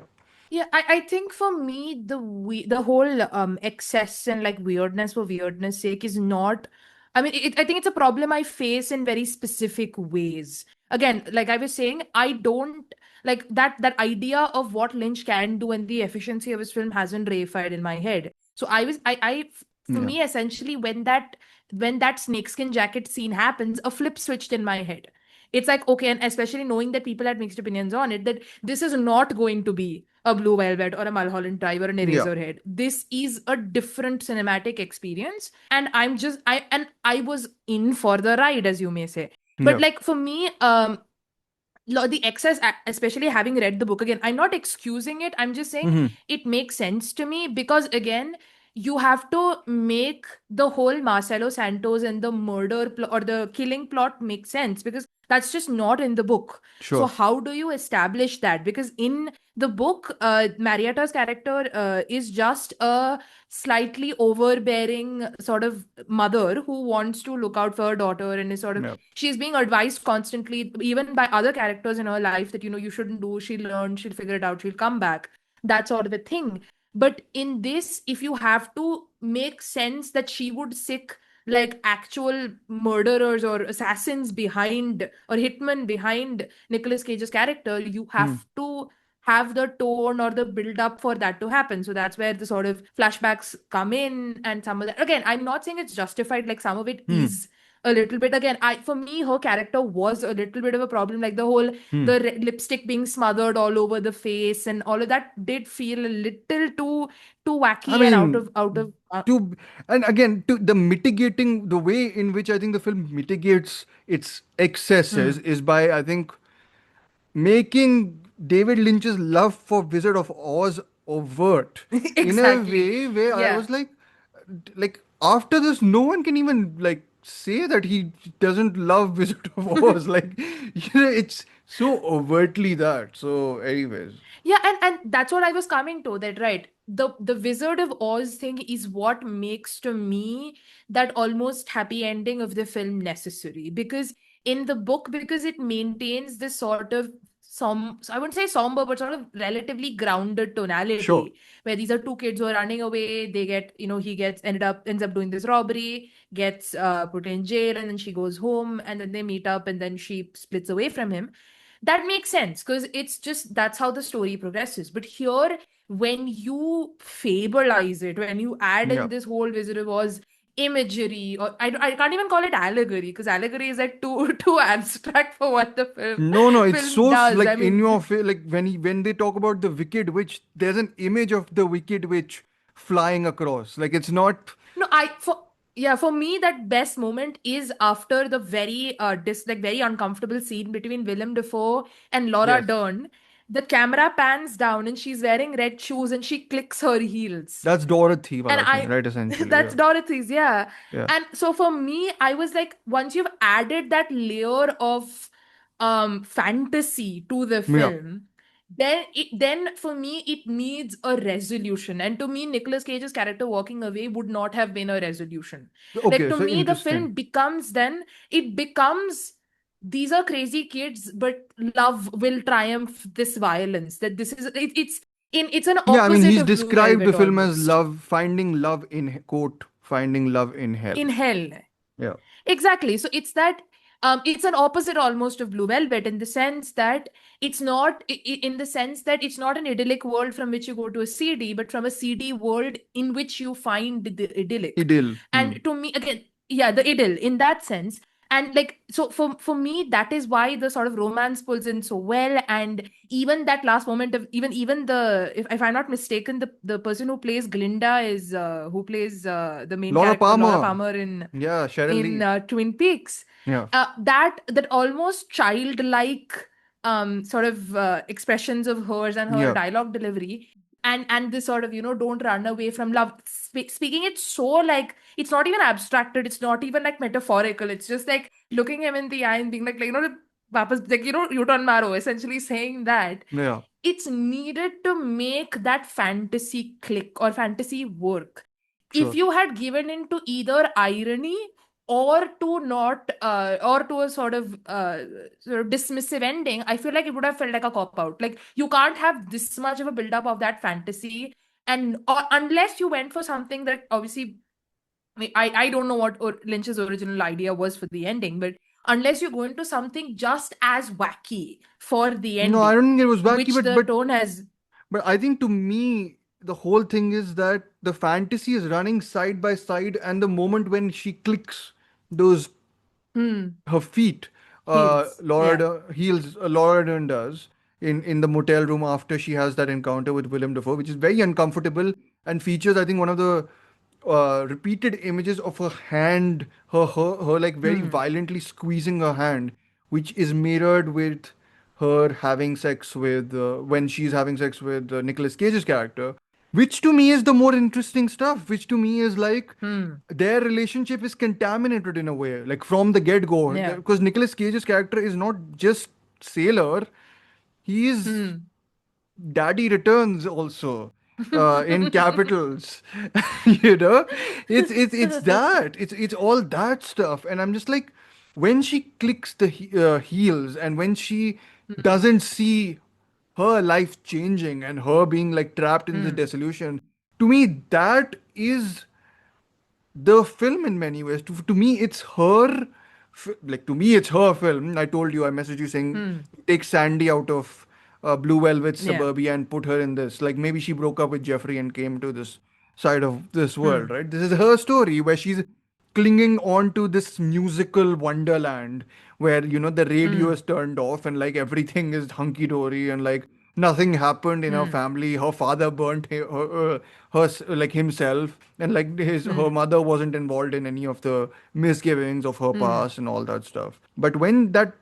Yeah, I think for me the whole excess and like weirdness for weirdness sake is not. I mean, I think it's a problem I face in very specific ways. Again, like I was saying, I don't like that idea of what Lynch can do and the efficiency of his film hasn't reified in my head. So I for Yeah. me essentially when that snakeskin jacket scene happens, a flip switched in my head. It's like, okay, and especially knowing that people had mixed opinions on it, that this is not going to be a Blue Velvet or a Mulholland Drive or an Yeah. Eraserhead. This is a different cinematic experience, and I was in for the ride, as you may say. But Yeah. like for me, the excess, especially having read the book again, I'm not excusing it. I'm just saying Mhm. it makes sense to me because again, you have to make the whole Marcelo Santos and the murder or the killing plot make sense because that's just not in the book. So Sure. how do you establish that? Because in the book, Marietta's character is just a slightly overbearing sort of mother who wants to look out for her daughter and is sort of Yeah. she's being advised constantly even by other characters in her life that you shouldn't do, she'll learn, she'll figure it out, she'll come back, that sort of a thing. But in this, if you have to make sense that she would sick like actual murderers or assassins behind or hitmen behind Nicolas Cage's character, you Hmm. have to have the tone or the build up for that to happen. So that's where the sort of flashbacks come in, and some of that. Again, I'm not saying it's justified, like some of it Hmm. is a little bit. Again, for me, her character was a little bit of a problem. Like the whole Hmm. the lipstick being smothered all over the face and all of that did feel a little too I wacky and mean, out of to and again to the mitigating the way in which I think the film mitigates its excesses Hmm. is by I think making David Lynch's love for Wizard of Oz overt in a Exactly. way where I Yeah. was like after this, no one can even like say that he doesn't love Wizard of Oz. Like, it's so overtly that. So, anyways, Yeah, and that's what I was coming to, that right. The Wizard of Oz thing is what makes to me that almost happy ending of the film necessary. Because in the book, because it maintains this sort of I wouldn't say somber, but sort of relatively grounded sure. tonality, where these are two kids who are running away. They get, he ends up doing this robbery, gets put in jail, and then she goes home, and then they meet up, and then she splits away from him. That makes sense because it's just that's how the story progresses. But here, when you fableize it, when you add Yeah. in this whole Wizard of Oz imagery, or I can't even call it allegory because allegory is like too too abstract for what the No, no, it's film so does. I like in mean, your face. Like when they talk about the Wicked Witch, there's an image of the Wicked Witch flying across. Like it's not. no, for me that best moment is after the very very uncomfortable scene between Willem Dafoe and Laura Yes, Dern. The camera pans down and she's wearing red shoes and she clicks her heels. that's Dorothy, And wala thing, right? Essentially, that's yeah, Dorothy's, yeah. yeah. And so for me, I was like, once you've added that layer of fantasy to the Yeah. film, then for me it needs a resolution. And to me, Nicolas Cage's character walking away would not have been a resolution. Like Okay, to so me, the interesting. film becomes these are crazy kids, but love will triumph this violence. That this is it's an Yeah, I mean, opposite he's of Blue described the Velvet film as almost. love, finding love in quote, finding love in hell. In hell. Yeah, Exactly. So it's that it's an opposite almost of Blue Velvet in the sense that it's not in the sense that it's not an idyllic world from which you go to a CD, but from a CD world in which you find the idyllic. idyll. Hmm. And to me, again, yeah, the idyll in that sense. And like so for me, that is why the sort of romance pulls in so well. And even that last moment of even the if I'm not mistaken, the person who plays Glinda is who plays the main Laura character, Laura Palmer. Palmer Yeah, Cheryl in Lee. Twin Peaks. Yeah, That almost childlike sort of expressions of hers and her yeah, dialogue delivery, and this sort of don't run away from love. Speaking it so like it's not even abstracted, it's not even like metaphorical. It's just like looking him in the eye and being like वापस like you turn maro, essentially saying that yeah. it's needed to make that fantasy click or fantasy work. If Sure. you had given into either irony or to not or to a sort of dismissive ending, I feel like it would have felt like a cop out. Like you can't have this much of a build up of that fantasy, and unless you went for something that obviously I don't know what Lynch's original idea was for the ending, but unless you go into something just as wacky for the No, I ending, don't think it was wacky, which the tone has. but I think to me the whole thing is that the fantasy is running side by side, and the moment when she clicks those her feet, Heels. Yeah. Laura Dern does in the motel room after she has that encounter with Willem Dafoe, which is very uncomfortable and features, I think, one of the repeated images of her hand, her like very violently squeezing her hand, which is mirrored with her having sex with when she's having sex with Nicolas Cage's character, which to me is the more interesting stuff. Which to me is like their relationship is contaminated in a way, like from the get go, Yeah. because Nicolas Cage's character is not just sailor, he is Daddy Returns also in capitals. You know, it's that it's all that stuff, and I'm just like, when she clicks the heels, and when she doesn't see her life changing and her being like trapped in the dissolution, to me that is the film in many ways. To me, it's her. Like to me, it's her film. I told you, I messaged you saying, take Sandy out of Blue Velvet Yeah. Suburbia and put her in this. Like maybe she broke up with Jeffrey and came to this side of this world, right? This is her story where she's clinging on to this musical wonderland where the radio is turned off and like everything is hunky dory and like nothing happened in her family. Her father burnt like himself, and like her mother wasn't involved in any of the misgivings of her past and all that stuff. But when that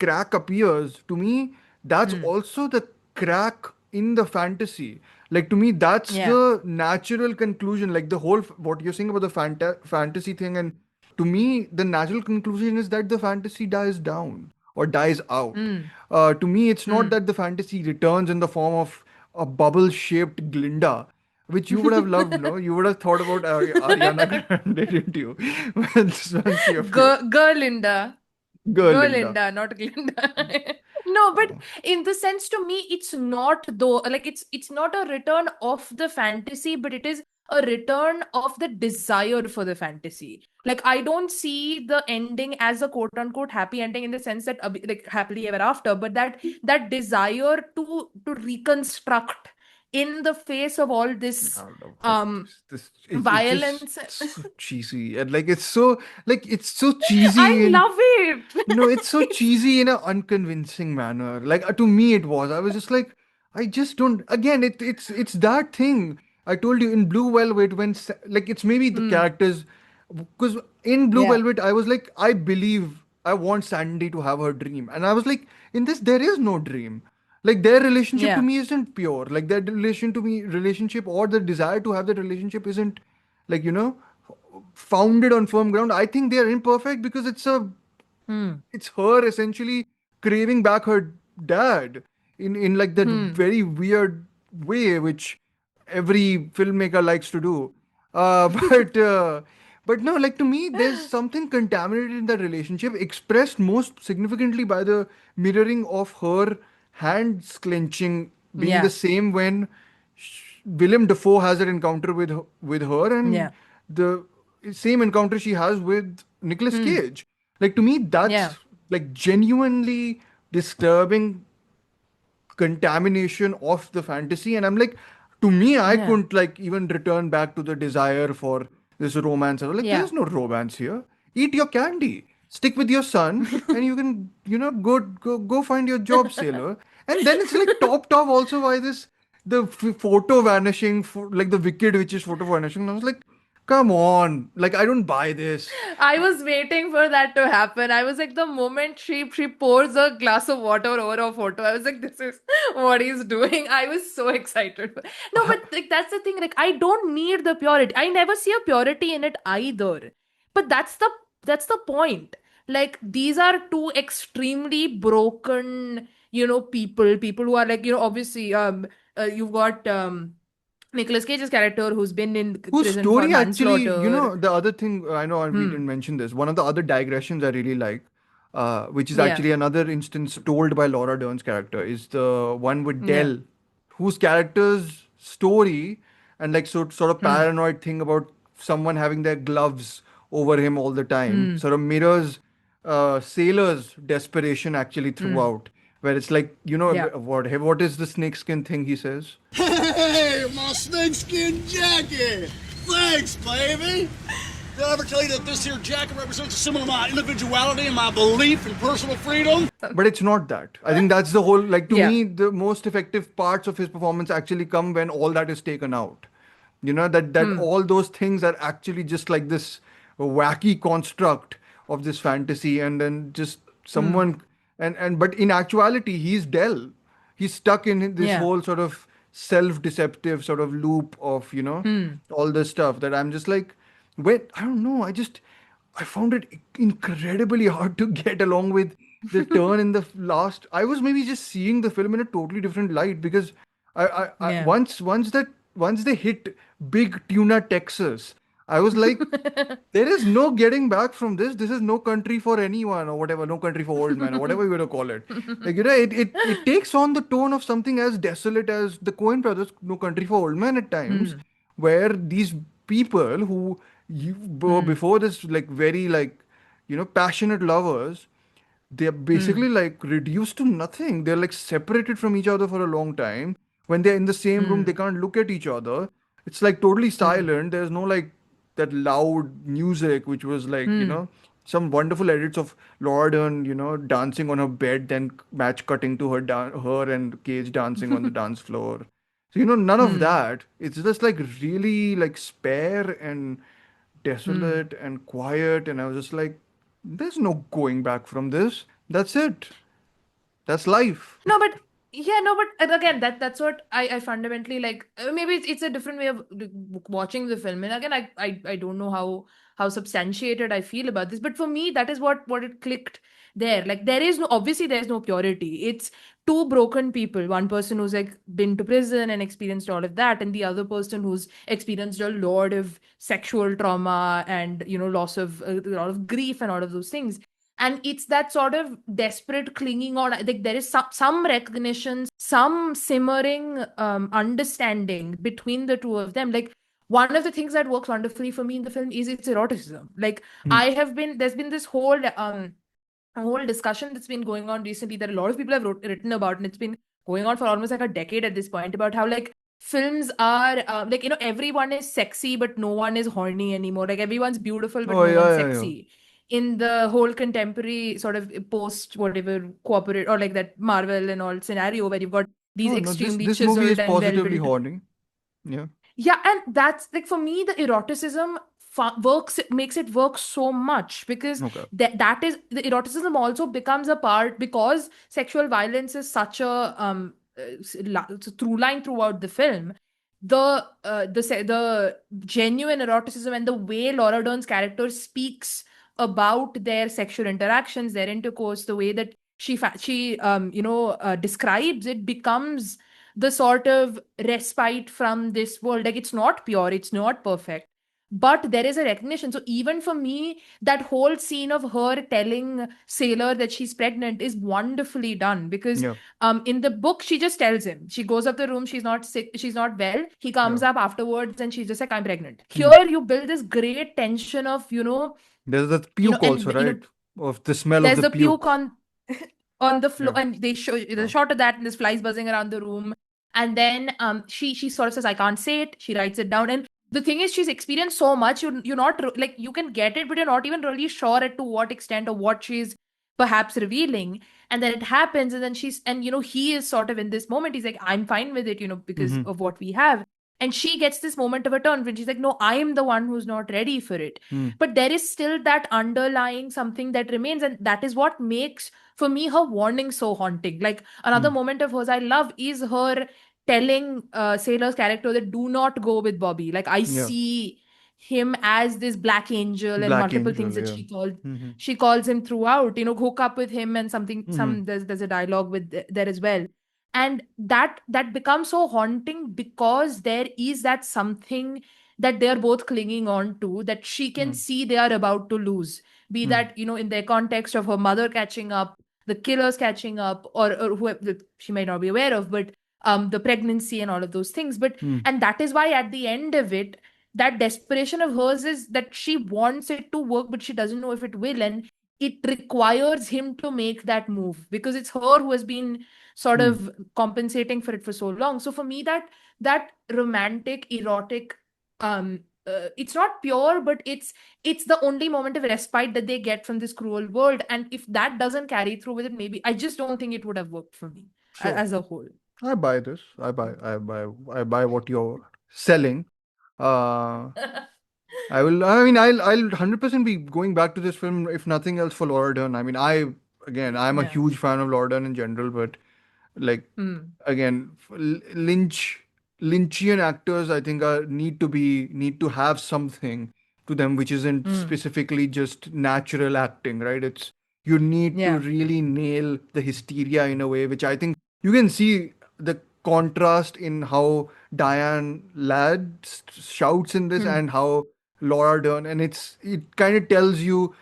crack appears, to me, that's also the crack in the fantasy. Like to me, that's the natural conclusion. Like the whole what you're saying about the fantasy thing, and to me, the natural conclusion is that the fantasy dies down or dies out. To me, it's not that the fantasy returns in the form of a bubble-shaped Glinda, which you would have loved, no? You would have thought about Ariana Grande, didn't you? When she appeared. Gerlinda. Girl Linda. Gerlinda, not Glinda. No, but in the sense, to me, it's not though. Like it's not a return of the fantasy, but it is a return of the desire for the fantasy. Like I don't see the ending as a quote unquote happy ending in the sense that like happily ever after, but that desire to reconstruct in the face of all this I don't know. It's violence. just so cheesy, and like it's so cheesy I in love it. it's so cheesy in an unconvincing manner. Like to me, it was. I was just like, I just don't. Again, it's that thing I told you in Blue Velvet when like it's maybe the characters, because in Blue Yeah. Velvet I was like, I believe I want Sandy to have her dream, and I was like, in this there is no dream. Like their relationship to Yeah. me isn't pure. Like their relationship or the desire to have that relationship isn't like founded on firm ground. I think they are imperfect because it's her essentially craving back her dad in like that very weird way which every filmmaker likes to do. But no, like to me, there's something contaminated in that relationship, expressed most significantly by the mirroring of her hands clenching, being the Yeah. same when Willem Dafoe has an encounter with her, and Yeah. the same encounter she has with Nicolas Cage. Like to me, Yeah. that's like genuinely disturbing contamination of the fantasy, and I'm like, to me, I Yeah. couldn't like even return back to the desire for this romance. I was like, Yeah. there's no romance here. Eat your candy, stick with your son, and you can go find your job, sailor. And then it's like topped off also by this the photo vanishing for like the Wicked Witch's photo vanishing. And I was like, come on, like I don't buy this. I was waiting for that to happen. I was like, the moment she pours a glass of water over a photo, I was like, this is what he's doing. I was so excited. No, but like that's the thing. Like I don't need the purity. I never see a purity in it either. But that's the point. Like these are two extremely broken, people who are like, obviously, you've got Nicolas Cage's character who's been in Whose prison for story actually, manslaughter. the other thing, I know we didn't mention this, one of the other digressions I really like, which is Yeah. actually another instance told by Laura Dern's character, is the one with Yeah. Dell, whose character's story and like sort of paranoid thing about someone having their gloves over him all the time sort of mirrors Sailor's desperation actually throughout, where it's like, Yeah. what is the snakeskin thing he says? Hey, my snakeskin jacket! Thanks, baby! Did I ever tell you that this here jacket represents a symbol of my individuality and my belief in personal freedom? But it's not that. I think that's the whole, like, to Yeah. me, the most effective parts of his performance actually come when all that is taken out. That all those things are actually just like this wacky construct of this fantasy, and then just someone, but in actuality, he's Dell. He's stuck in this Yeah. whole sort of self-deceptive sort of loop of, all this stuff that I'm just like, wait, I don't know. I found it incredibly hard to get along with the turn in the last. I was maybe just seeing the film in a totally different light, because I Yeah. once they hit Big Tuna, Texas, I was like, there is no getting back from this. This is No Country for Anyone, or whatever, No Country for Old Men, or whatever you want to call it. Like, it takes on the tone of something as desolate as the Coen brothers' No Country for Old Men at times, where these people who were before this, like, very, like, passionate lovers, they're basically like reduced to nothing. They're like separated from each other for a long time. When they're in the same room, they can't look at each other. It's like totally silent. There's no like that loud music, which was like, some wonderful edits of Laura Dern, dancing on her bed, then match cutting to her and Cage dancing on the dance floor. So, none of that. It's just like really like spare and desolate and quiet. And I was just like, there's no going back from this. That's it. That's life. No, but yeah, no, but again, that's what I fundamentally like. Maybe it's a different way of watching the film, and again, I don't know how substantiated I feel about this, but for me, that is what it clicked there. Like there is no, obviously there's no purity. It's two broken people, one person who's like been to prison and experienced all of that, and the other person who's experienced a lot of sexual trauma and loss of a lot of grief and all of those things. And it's that sort of desperate clinging on. Like there is some recognition, some simmering understanding between the two of them. Like one of the things that works wonderfully for me in the film is its eroticism. Like there's been this whole discussion that's been going on recently that a lot of people have written about, and it's been going on for almost like a decade at this point, about how like films are like everyone is sexy but no one is horny anymore. Like everyone's beautiful but Oh, no yeah, one's yeah, yeah. sexy. In the whole contemporary sort of post whatever corporate or like that Marvel and all scenario where you've got these Oh, no, extremely this movie is chiseled and well positively built. horny. Yeah. Yeah, and that's like for me the eroticism works, it makes it work so much because Okay. that is the eroticism also becomes a part, because sexual violence is such a through line throughout the film. The genuine eroticism and the way Laura Dern's character speaks about their sexual interactions, their intercourse, the way that she describes it becomes the sort of respite from this world. Like it's not pure, it's not perfect, but there is a recognition. So even for me, that whole scene of her telling Sailor that she's pregnant is wonderfully done, because Yeah. in the book she just tells him, she goes up the room, she's not sick, she's not well, he comes Yeah. up afterwards and she's just like, I'm pregnant. Here you build this great tension of There's that puke and also, right? Of the smell of there's the the puke puke. on the floor, Yeah. and they show the Yeah. shot of that, and there's flies buzzing around the room. And then she sort of says, I can't say it. She writes it down. And the thing is, she's experienced so much. You're not like, you can get it, but you're not even really sure at to what extent or what she's perhaps revealing. And then it happens, and then he is sort of in this moment. He's like, I'm fine with it, because of what we have. And she gets this moment of a turn when she's like, no, I'm the one who's not ready for it. But there is still that underlying something that remains. And that is what makes, for me, her warning so haunting. Like another moment of hers I love is her telling Sailor's character that do not go with Bobby. Like I Yeah. see him as this black angel and Black multiple Angel, things that yeah. she calls him throughout, hook up with him and something, there's a dialogue with there as well. and that becomes so haunting because there is that something that they're both clinging on to, that she can see they are about to lose, be that in their context of her mother catching up, the killers catching up, or who she might not be aware of, but the pregnancy and all of those things. But and that is why at the end of it, that desperation of hers is that she wants it to work, but she doesn't know if it will, and it requires him to make that move because it's her who has been sort of compensating for it for so long. So for me, that romantic erotic, it's not pure, but it's the only moment of respite that they get from this cruel world, and if that doesn't carry through with it, maybe I just don't think it would have worked for me Sure. as a whole. I buy this. I buy what you're selling. Uh, I mean, I'll 100% be going back to this film if nothing else for Laura Dern. I mean, I'm a Yeah. huge fan of Laura Dern in general, but like again, Lynchian actors, I think need to have something to them which isn't specifically just natural acting, right? It's you need to Yeah. really nail the hysteria in a way which I think you can see the contrast in how Diane Ladd shouts in this and how Laura Dern, and it kind of tells you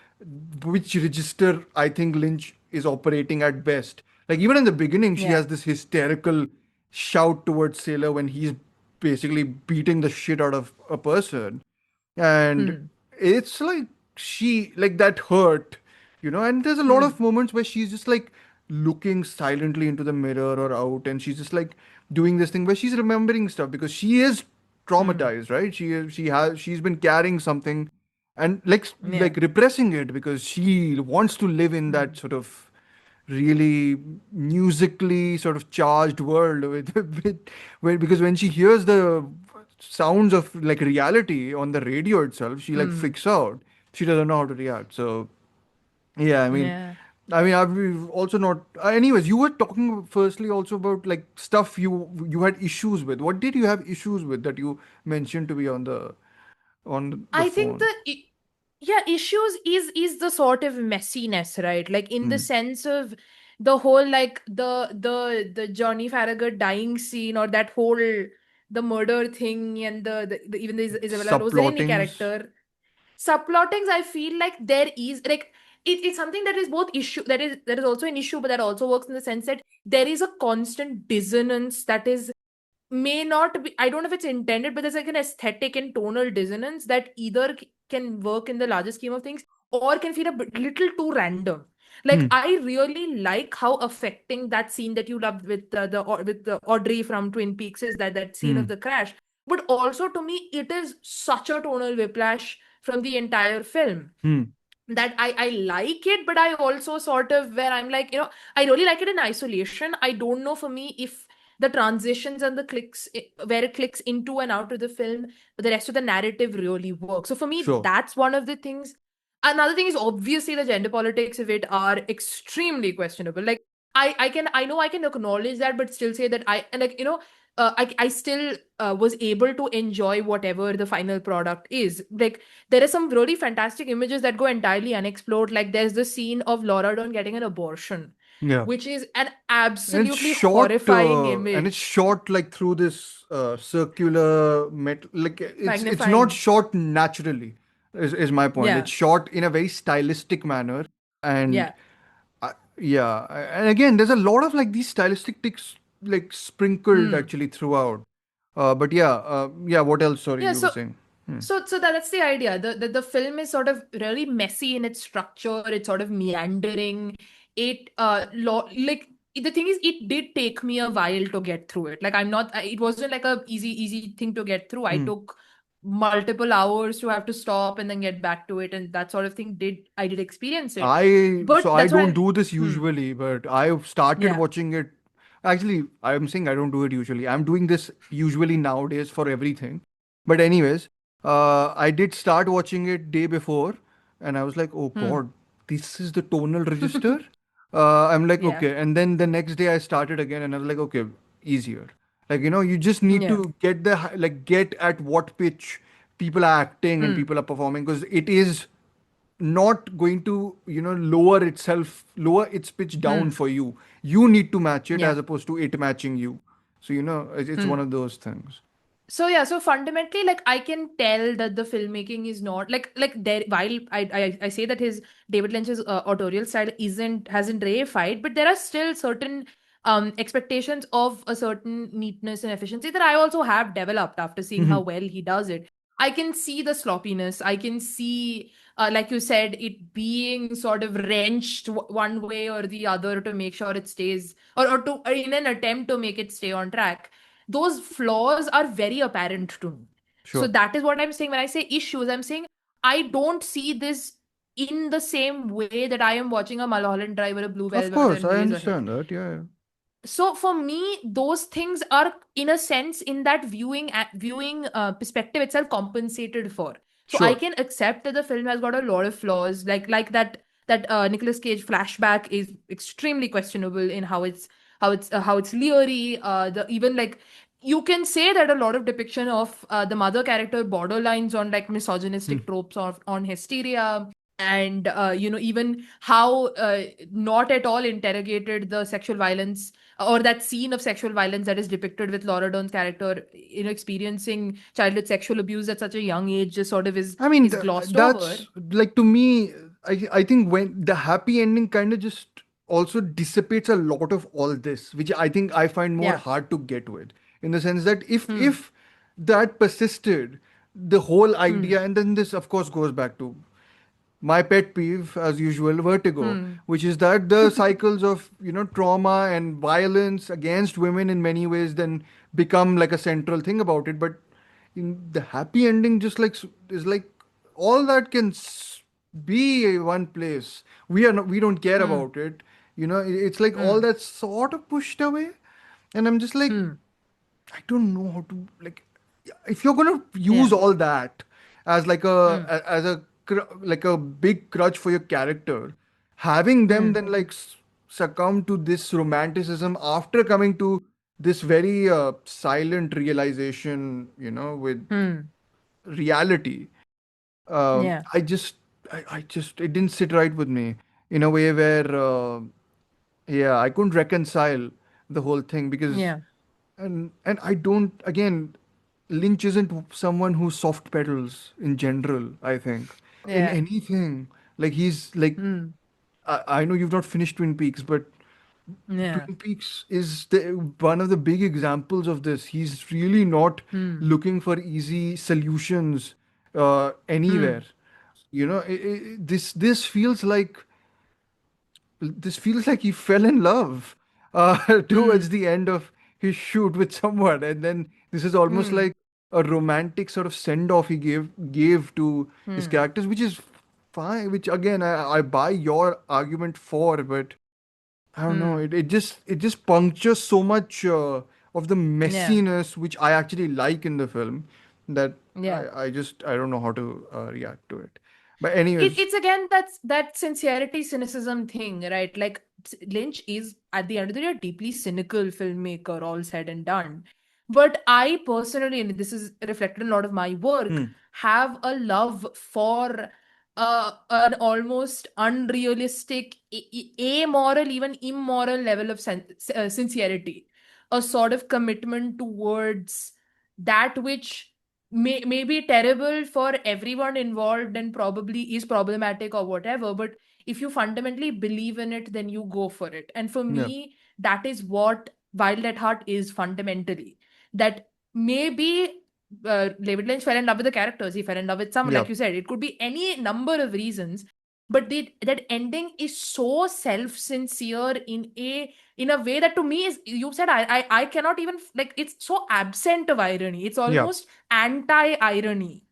which register I think Lynch is operating at best. Like even in the beginning, she Yeah. has this hysterical shout towards Sailor when he's basically beating the shit out of a person, and it's like she like that hurt, and there's a lot of moments where she's just like looking silently into the mirror or out, and she's just like doing this thing where she's remembering stuff because she is traumatized, right? She's been carrying something and Yeah. like repressing it because she wants to live in that sort of really musically sort of charged world because when she hears the sounds of like reality on the radio itself, she like freaks out. She doesn't know how to react. So yeah, Yeah. I've also not. Anyways, you were talking firstly also about like stuff you had issues with. What did you have issues with that you mentioned to be on the I think phone? issues is the sort of messiness, right? Like in the Hmm. sense of the whole, like the Johnny Farragut dying scene, or that whole the murder thing, and the even the Isabella Rossellini Subplottings. character subplottings. I feel like there is like it's something that is both issue, that is also an issue, but that also works in the sense that there is a constant dissonance that is may not be, I don't know if it's intended, but there's like an aesthetic and tonal dissonance that either can work in the larger scheme of things or can feel a little too random. Like Hmm. I really like how affecting that scene that you loved with the Audrey from Twin Peaks is, that scene Hmm. of the crash, but also to me it is such a tonal whiplash from the entire film Hmm. that I like it, but I also sort of, where I'm like, I really like it in isolation. I don't know for me if the transitions and the clicks, where it clicks into and out of the film, but the rest of the narrative really works. So for me, Sure. that's one of the things. Another thing is obviously the gender politics of it are extremely questionable. Like I know I can acknowledge that, but still say that I and like I still was able to enjoy whatever the final product is. Like there are some really fantastic images that go entirely unexplored. Like there's the scene of Laura Dern getting an abortion, Yeah. which is an And it's absolutely shot, horrifying and it's image. shot like through this circular metal. Like it's not Magnifying. shot naturally. Is my point. It's Yeah. shot in a very stylistic manner, and Yeah. yeah, and again, there's a lot of like these stylistic ticks like sprinkled Hmm. actually throughout. But yeah. What else? Sorry, Yeah. you were So saying. that's the idea. The film is sort of really messy in its structure. It's sort of meandering. It like the thing is, it did take me a while to get through it. Like it wasn't like a easy thing to get through. I Hmm. took multiple hours to have to stop and then get back to it, and that sort of thing I did experience it. So But I that's what don't I do this hmm. usually, but I've started Yeah. watching it. Actually, I'm saying I don't do it usually. I'm doing this usually nowadays for everything. But anyways, I did start watching it day before, and I was like, oh Hmm. God, this is the tonal register. I'm like, Yeah. okay. And then the next day I started again, and I was like, okay, easier. Like you just need Yeah. to get at what pitch people are acting and Hmm. people are performing because it is not going to, lower its pitch down for you. You need to match it Yeah. as opposed to it matching you. So, it's one of those things. So yeah, so fundamentally, like I can tell that the filmmaking is not like there. While I say that his David Lynch's autorial style hasn't reified, but there are still certain expectations of a certain neatness and efficiency that I also have developed after seeing how well he does it. I can see the sloppiness. I can see, like you said, it being sort of wrenched one way or the other to make sure it stays, or in an attempt to make it stay on track. Those flaws are very apparent to me. So Sure. that is what I'm saying. When I say issues, I'm saying I don't see this in the same way that I am watching a Mulholland Drive or a Blue Of Velvet or course, I Eraserhead. understand that. Yeah. So for me, those things are, in a sense, in that viewing perspective itself, compensated for. So I Sure. can accept that the film has got a lot of flaws, like that Nicolas Cage flashback is extremely questionable in how it's leery. The even like you can say that a lot of depiction of the mother character borderlines on like misogynistic tropes of on hysteria, and even how not at all interrogated the sexual violence, or that scene of sexual violence that is depicted with Laura Dern's character, experiencing childhood sexual abuse at such a young age, just sort of is I mean, is glossed over. that's like, to me, I think when the happy ending kind of just also dissipates a lot of all this, which I think I find more Yeah. hard to get with, in the sense that Hmm. if that persisted, the whole Hmm. idea, and then this of course goes back to my pet peeve as usual, vertigo, Hmm. which is that the cycles of trauma and violence against women in many ways then become like a central thing about it. But in the happy ending, just like is like all that can be one place. We don't care Hmm. about it. It's like all Hmm. that's sort of pushed away, and I'm just like, Hmm. I don't know how to, like, if you're gonna use Yeah. all that as like Hmm. like a big crutch for your character, having them Hmm. then like succumb to this romanticism after coming to this very silent realization, with Hmm. reality. Yeah. I just it didn't sit right with me in a way where yeah, I couldn't reconcile the whole thing because Yeah. and I don't, again, Lynch isn't someone who soft pedals in general, I think, in Yeah. anything. Like, he's like, Hmm. I know you've not finished Twin Peaks, but Yeah. Twin Peaks is one of the big examples of this. He's really not Hmm. looking for easy solutions Hmm. anywhere. This feels like he fell in love towards Hmm. the end of his shoot with someone, and then this is almost Hmm. like a romantic sort of send off he gave to his Hmm. characters, which is fine. Which again, I buy your argument for, but I don't know. Hmm. It just punctures so much of the Yeah. messiness which I actually like in the film, that Yeah. I don't know how to react to it. But it, anyways, it's again that sincerity cynicism thing, right? Like Lynch is at the end of the day a deeply cynical filmmaker, all said and done. But I personally, and this is reflected in a lot of my work, hmm, have a love for an almost unrealistic, amoral, even immoral level of sincerity, a sort of commitment towards that which may be terrible for everyone involved and probably is problematic or whatever, but if you fundamentally believe in it, then you go for it. And for yeah, me, that is what Wild at Heart is fundamentally. That maybe David Lynch fell in love with the characters, he fell in love with someone, yeah, like you said, it could be any number of reasons, but that ending is so self-sincere in a way that to me is, you said, I cannot even, like, it's so absent of irony, it's yeah. almost anti-irony,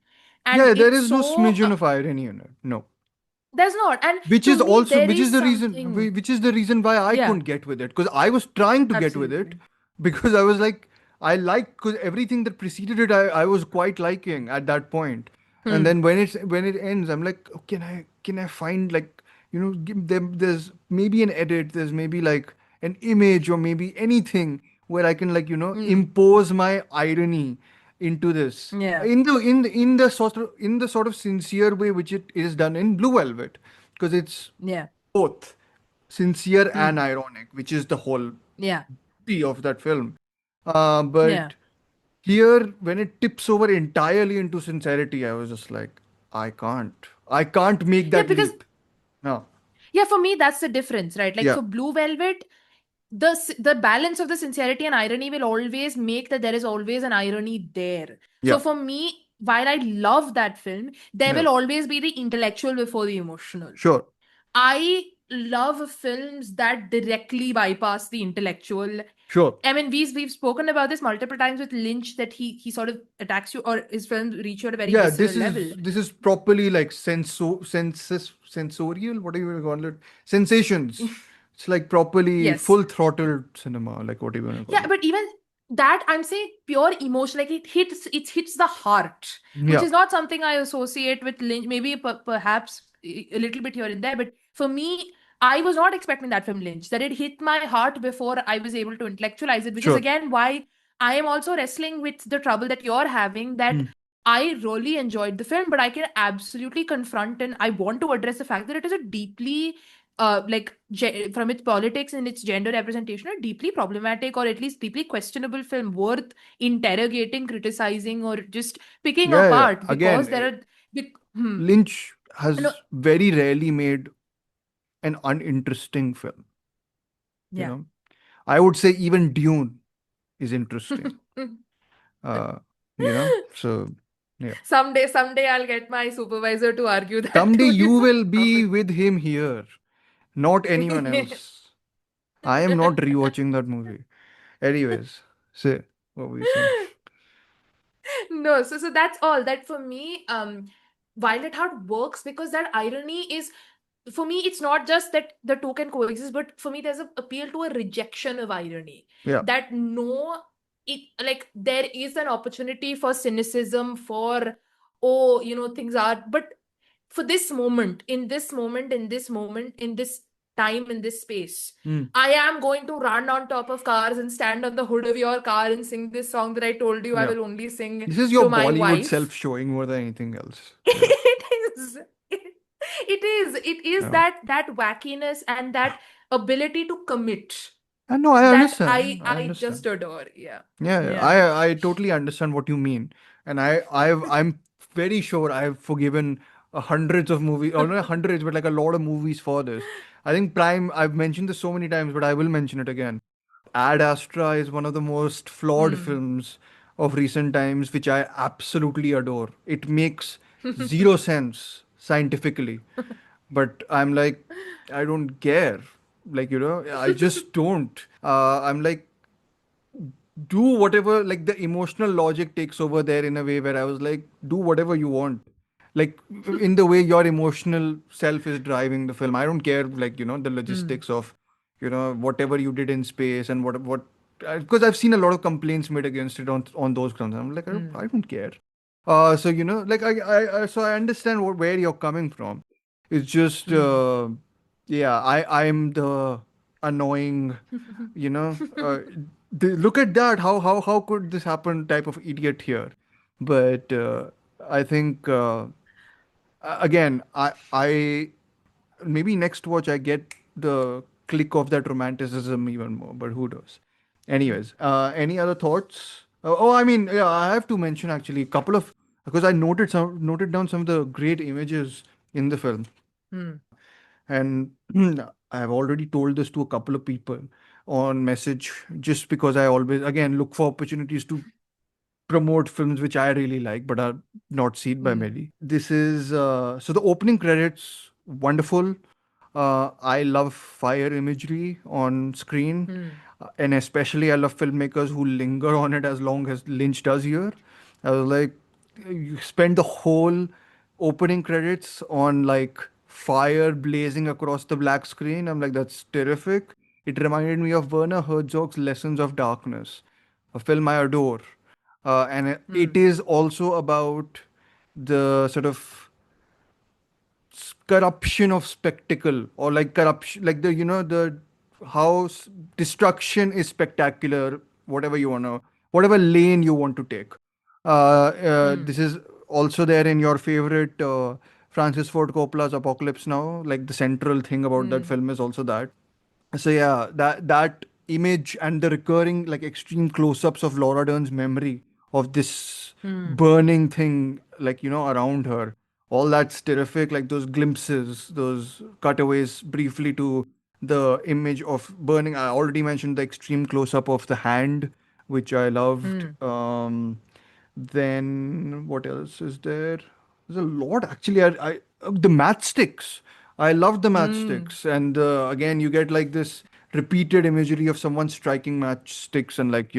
and Yeah, there it's is no so smidgen of irony in it. No. there's not, and Which to is me also there which is is the reason something. which is the reason why I Yeah, couldn't get with it, because I was trying to get with it, absolutely. because I was like, because everything that preceded it, I was quite liking at that point. And Hmm. then when it ends, I'm like, oh, can I find, like, give them, there's maybe an edit, there's maybe like an image or maybe anything where I can, like, Hmm. impose my irony into this Yeah. in the sort of sincere way which it is done in Blue Velvet, because it's Yeah. both sincere Hmm. and ironic, which is the whole Yeah. beauty of that film. Yeah. But here, when it tips over entirely into sincerity, I was just like, I can't make Yeah, that because leap. No. yeah, for me that's the difference, right? Like Yeah. for Blue Velvet, the balance of the sincerity and irony will always make that there is always an irony there. So Yeah. for me, while I love that film, there Yeah. will always be the intellectual before the emotional. Sure. I love films that directly bypass the intellectual. Sure. I mean, we've spoken about this multiple times with Lynch, that he sort of attacks you, or his films reach you at a very Yeah. visceral level. This is properly like sensorial. What do you call it? Sensations. It's like properly Yes. full throttled cinema. Like what do you want to call Yeah, it? but even that, I'm saying pure emotion, like it hits the heart, which Yeah. is not something I associate with Lynch. Maybe perhaps a little bit here and there, but for me, I was not expecting that from Lynch. That it hit my heart before I was able to intellectualize it, which is Sure. again why I am also wrestling with the trouble that you're having. That I really enjoyed the film, but I can absolutely confront and I want to address the fact that it is a deeply from its politics and its gender representation, a deeply problematic or at least deeply questionable film worth interrogating, criticizing, or just picking Yeah. Yeah. apart, because Again, there are Lynch no, has very rarely made an uninteresting film. You yeah. know, I would say even Dune is interesting. Uh, so yeah. Someday I'll get my supervisor to argue that Someday Dune you is will a be with him here, not anyone else. I am not rewatching that movie. Anyways, say what were you saying? No, so that's all. That for me, Violet Heart works because that irony is, for me, it's not just that the two can coexist, but for me, there's an appeal to a rejection of irony. Yeah. That no, it like there is an opportunity for cynicism, for things are, but for this moment, in this time, in this space, Hmm. I am going to run on top of cars and stand on the hood of your car and sing this song that I told you I Yeah. will only sing This is your to my Bollywood self wife. showing more than anything else. Yeah. It is. It is Yeah. that wackiness and that ability to commit No, I that understand. I I I just understand. adore. Yeah. Yeah, yeah. Yeah. I totally understand what you mean, and I'm very sure I've forgiven hundreds of movies, or not hundreds, but like a lot of movies for this. I think Prime. I've mentioned this so many times, but I will mention it again. Ad Astra is one of the most flawed films of recent times, which I absolutely adore. It makes zero sense scientifically, but I'm like, I don't care. Like, I just don't. I'm like, do whatever, like the emotional logic takes over there in a way where I was like, do whatever you want. Like in the way your emotional self is driving the film. I don't care, like, the logistics of, whatever you did in space and what, because I've seen a lot of complaints made against it on those grounds. I'm like, I don't care. So, like so I understand where you're coming from. It's just, yeah, I'm the annoying, you know, look at that. How could this happen? Type of idiot here. But I think again, I maybe next watch I get the click of that romanticism even more. But who knows? Anyways, any other thoughts? I mean, yeah, I have to mention actually a couple of, because I noted down some of the great images in the film. And I've already told this to a couple of people on message, just because I always again look for opportunities to promote films which I really like but are not seen by many. This is so the opening credits, wonderful. I love fire imagery on screen, and especially I love filmmakers who linger on it as long as Lynch does here. I was like, you spend the whole opening credits on like fire blazing across the black screen. I'm like, that's terrific. It reminded me of Werner Herzog's Lessons of Darkness, a film I adore. And it is also about the sort of corruption of spectacle, or like corruption, like the how destruction is spectacular, whatever you want to, whatever lane you want to take. This is also there in your favorite Francis Ford Coppola's Apocalypse Now. Like the central thing about that film is also that. So yeah, that image and the recurring like extreme close-ups of Laura Dern's memory of this burning thing, like around her. All that's terrific. Like those glimpses, those cutaways briefly to the image of burning. I already mentioned the extreme close-up of the hand, which I loved. Then what else is there? There's a lot actually. The matchsticks. I love the matchsticks, and again, you get like this repeated imagery of someone striking matchsticks, and like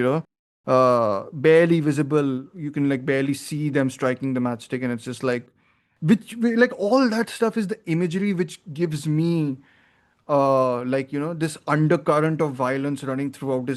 barely visible. You can like barely see them striking the matchstick, and it's just like, like all that stuff is the imagery which gives me like this undercurrent of violence running throughout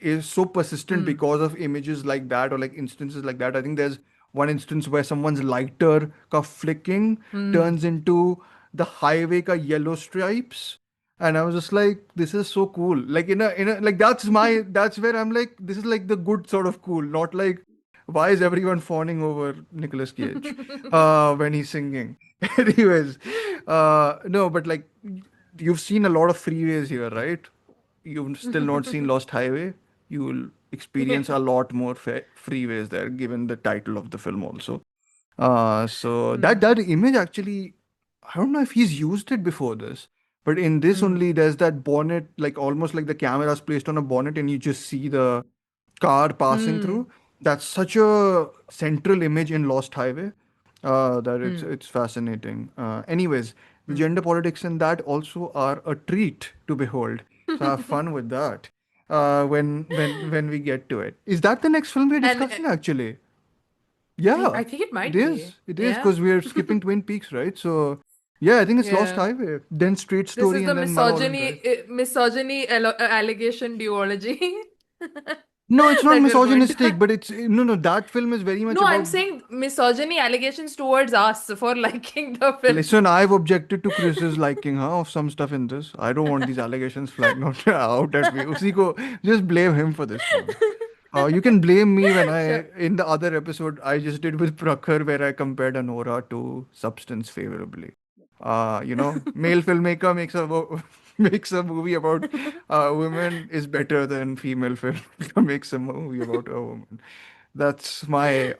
is so persistent because of images like that or like instances like that. I think there's one instance where someone's lighter ka flicking turns into the highway ka yellow stripes, and I was just like, this is so cool. Like in a like that's where I'm like, this is like the good sort of cool, not like why is everyone fawning over Nicolas Cage when he's singing. Anyways, no, but like you've seen a lot of freeways here, right? You've still not seen Lost Highway. You will experience a lot more freeways there, given the title of the film also. So that image actually, I don't know if he's used it before this, but in this only there's that bonnet, like almost like the camera's placed on a bonnet, and you just see the car passing through. That's such a central image in Lost Highway that it's fascinating. Anyways, the gender politics in that also are a treat to behold. So have fun with that when we get to it. Is that the next film we're And discussing actually? Yeah, I think it might it is. be. It is Yeah. because we're skipping Twin Peaks, right? So yeah, I think it's Lost Yeah. Highway, then Straight This Story, is the and then Mulholland Drive. misogyny allegation duology No, it's not that we're going to. misogynistic, but it's no. That film is very much No, I'm about. saying misogyny allegations towards us for liking the film. Listen, I've objected to Chris's liking her of some stuff in this. I don't want these allegations flying out at me. Usi ko, just blame him for this one. You can blame me when Sure. in the other episode I just did with Prakhar where I compared Anora to Substance favorably. Male filmmaker makes a movie about women is better than female filmmaker makes a movie about a woman. That's my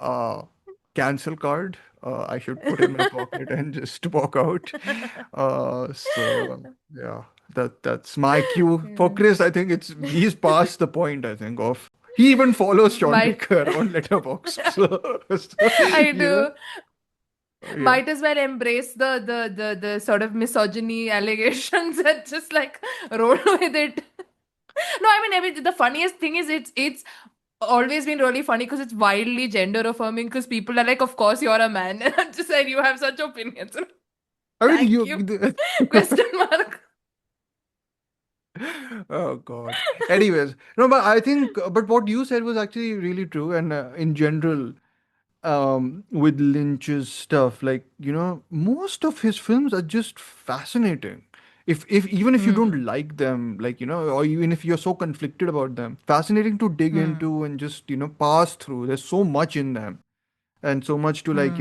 cancel card. I should put in my pocket and just walk out. So yeah, that's my cue for Chris. I think he's past the point. I think of he even follows Sean Might Baker on Letterboxd. So I you know, do. yeah. Might as well embrace the sort of misogyny allegations and just like roll with it. No, I mean the funniest thing is it's always been really funny because it's wildly gender affirming because people are like, of course you're a man. And I'm just like, you have such opinions. I mean, Thank you. Question mark. Oh God. Anyways, no, but I think, but what you said was actually really true, and in general, with Lynch's stuff, like most of his films are just fascinating. If even if you don't like them, like or even if you're so conflicted about them, fascinating to dig into and just pass through. There's so much in them, and so much to like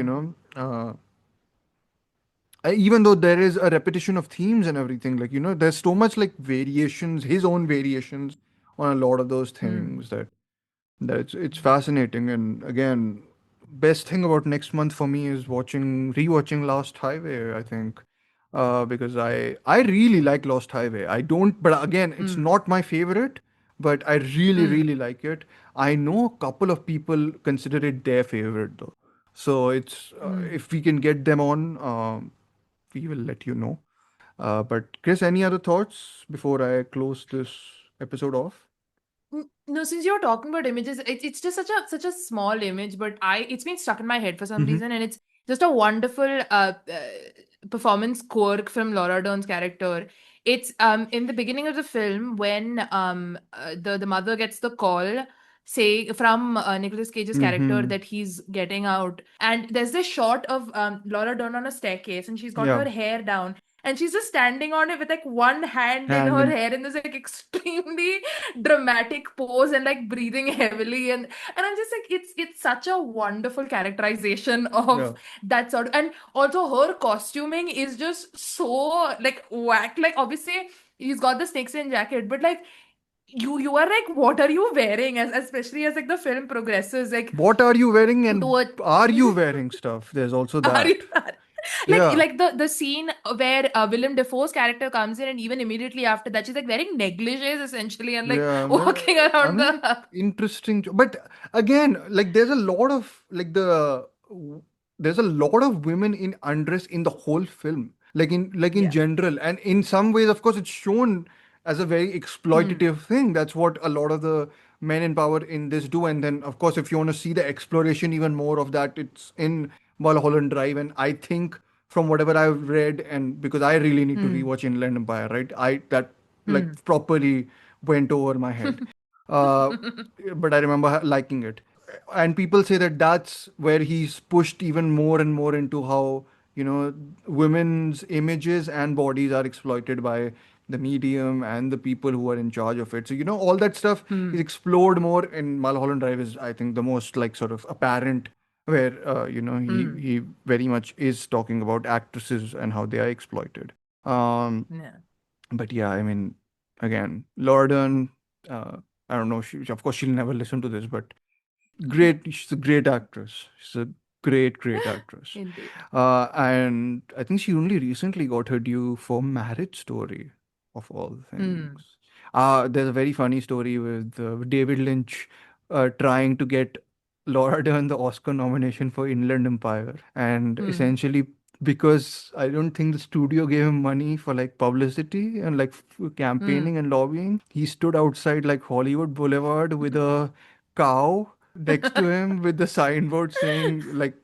even though there is a repetition of themes and everything, like there's so much like variations, his own variations on a lot of those things that it's fascinating. And again, best thing about next month for me is rewatching Lost Highway, I think. Because I really like Lost Highway. I don't, but again, it's not my favorite, but I really really like it. I know a couple of people consider it their favorite though. So it's if we can get them on, we will let you know. But Chris, any other thoughts before I close this episode off? No, since you're talking about images, it's just such a small image, but it's been stuck in my head for some Mm-hmm. reason, and it's just a wonderful performance quirk from Laura Dern's character. It's in the beginning of the film when the mother gets the call say from Nicolas Cage's character Mm-hmm. that he's getting out, and there's this shot of Laura Dern on a staircase, and she's got Yeah. her hair down, and she's just standing on it with like one hand in Hand her in. hair in this like extremely dramatic pose and like breathing heavily, and I'm just like, it's such a wonderful characterization of Yeah. that sort of, and also her costuming is just so like whack. Like obviously he's got the snakeskin jacket, but like you are like, what are you wearing, as especially as like the film progresses, like What are you wearing, and to a are you wearing stuff? There's also are you that. like Yeah. the scene where Willem Dafoe's character comes in, and even immediately after that she's like wearing negligees essentially and like Yeah, walking I around mean, the interesting. But again, like, there's a lot of there's a lot of women in undress in the whole film, like in yeah. general, and in some ways, of course, it's shown as a very Hmm. exploitative thing. That's what a lot of the men in power in this do. And then, of course, if you want to see the exploration even more of that, it's in Mulholland Drive. And I think from whatever I've read, and because I really need to Hmm. rewatch Inland Empire, right? I that Hmm. like properly went over my head. Uh, but I remember liking it. And people say that that's where he's pushed even more and more into how, women's images and bodies are exploited by the medium and the people who are in charge of it. So, all that stuff is Hmm. explored more in Mulholland Drive is, I think, the most like sort of apparent where, Hmm. he very much is talking about actresses and how they are exploited. Um, Yeah. but yeah, I mean, again, Lorden, uh, I don't know. Of course, she'll never listen to this, but great. She's a great actress. She's a great, great actress. Indeed. And I think she only recently got her due for Marriage Story, of all things. Hmm. There's a very funny story with David Lynch trying to get Laura Dern the Oscar nomination for Inland Empire, and Hmm. essentially because I don't think the studio gave him money for like publicity and like Hmm. campaigning and lobbying. He stood outside like Hollywood Boulevard with a cow next to him with the signboard saying like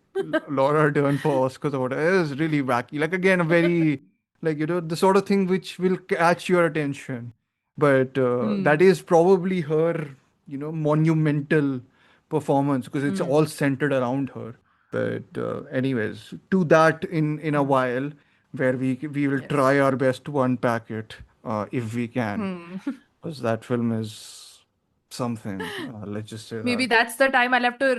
Laura Dern for Oscars or whatever. It was really wacky. Like again, a very like the sort of thing which will catch your attention. But that Hmm. is probably her, monumental performance because it's Hmm. all centered around her. But anyways, to that in a Hmm. while, where we will Yes. try our best to unpack it if we can, Hmm. because that film is something. Let's just say Maybe that. that's the time I'll have to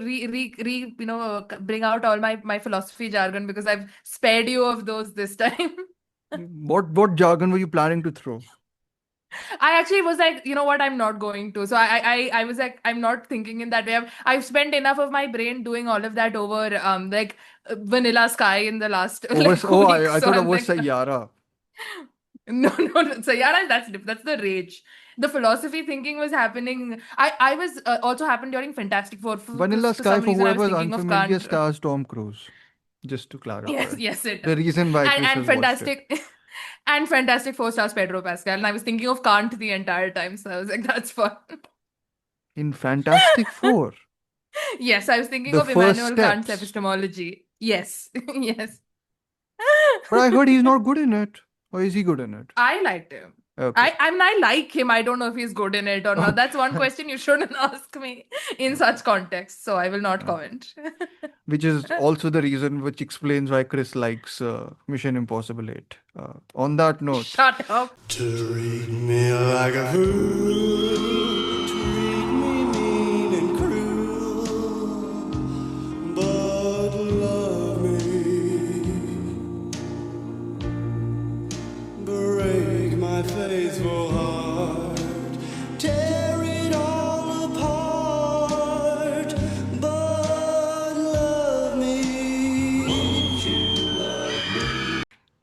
bring out all my philosophy jargon, because I've spared you of those this time. What jargon were you planning to throw? I actually was like, you know what, I'm not going to. So I was like, I'm not thinking in that way. I've spent enough of my brain doing all of that over like Vanilla Sky in the last like Oh, week. I So thought it I'm was like, Sayara. no. So yeah, that's the rage. The philosophy thinking was happening. I was also happened during Fantastic Four because Vanilla for Sky, some for reason I was whoever's thinking of unfamiliar, Kant. stars Tom Cruise. Just to Yes, clarify. yes, it The does. reason why Chris And has watched it. Fantastic and Fantastic Four stars Pedro Pascal. And I was thinking of Kant the entire time. So I was like, that's fun. In Fantastic Four, Yes, I was thinking the of first Immanuel Kant's steps. epistemology. Yes, yes. But I heard he's not good in it. Or is he good in it? I liked him. Okay. I mean, I like him. I don't know if he's good in it or not. That's one Okay. question you shouldn't ask me in Okay. such context. So I will not Okay. comment. Which is also the reason which explains why Chris likes Mission Impossible 8. On that note, Shut up. Treat me like a fool, treat me mean and cruel, but love me. Break my faithful heart.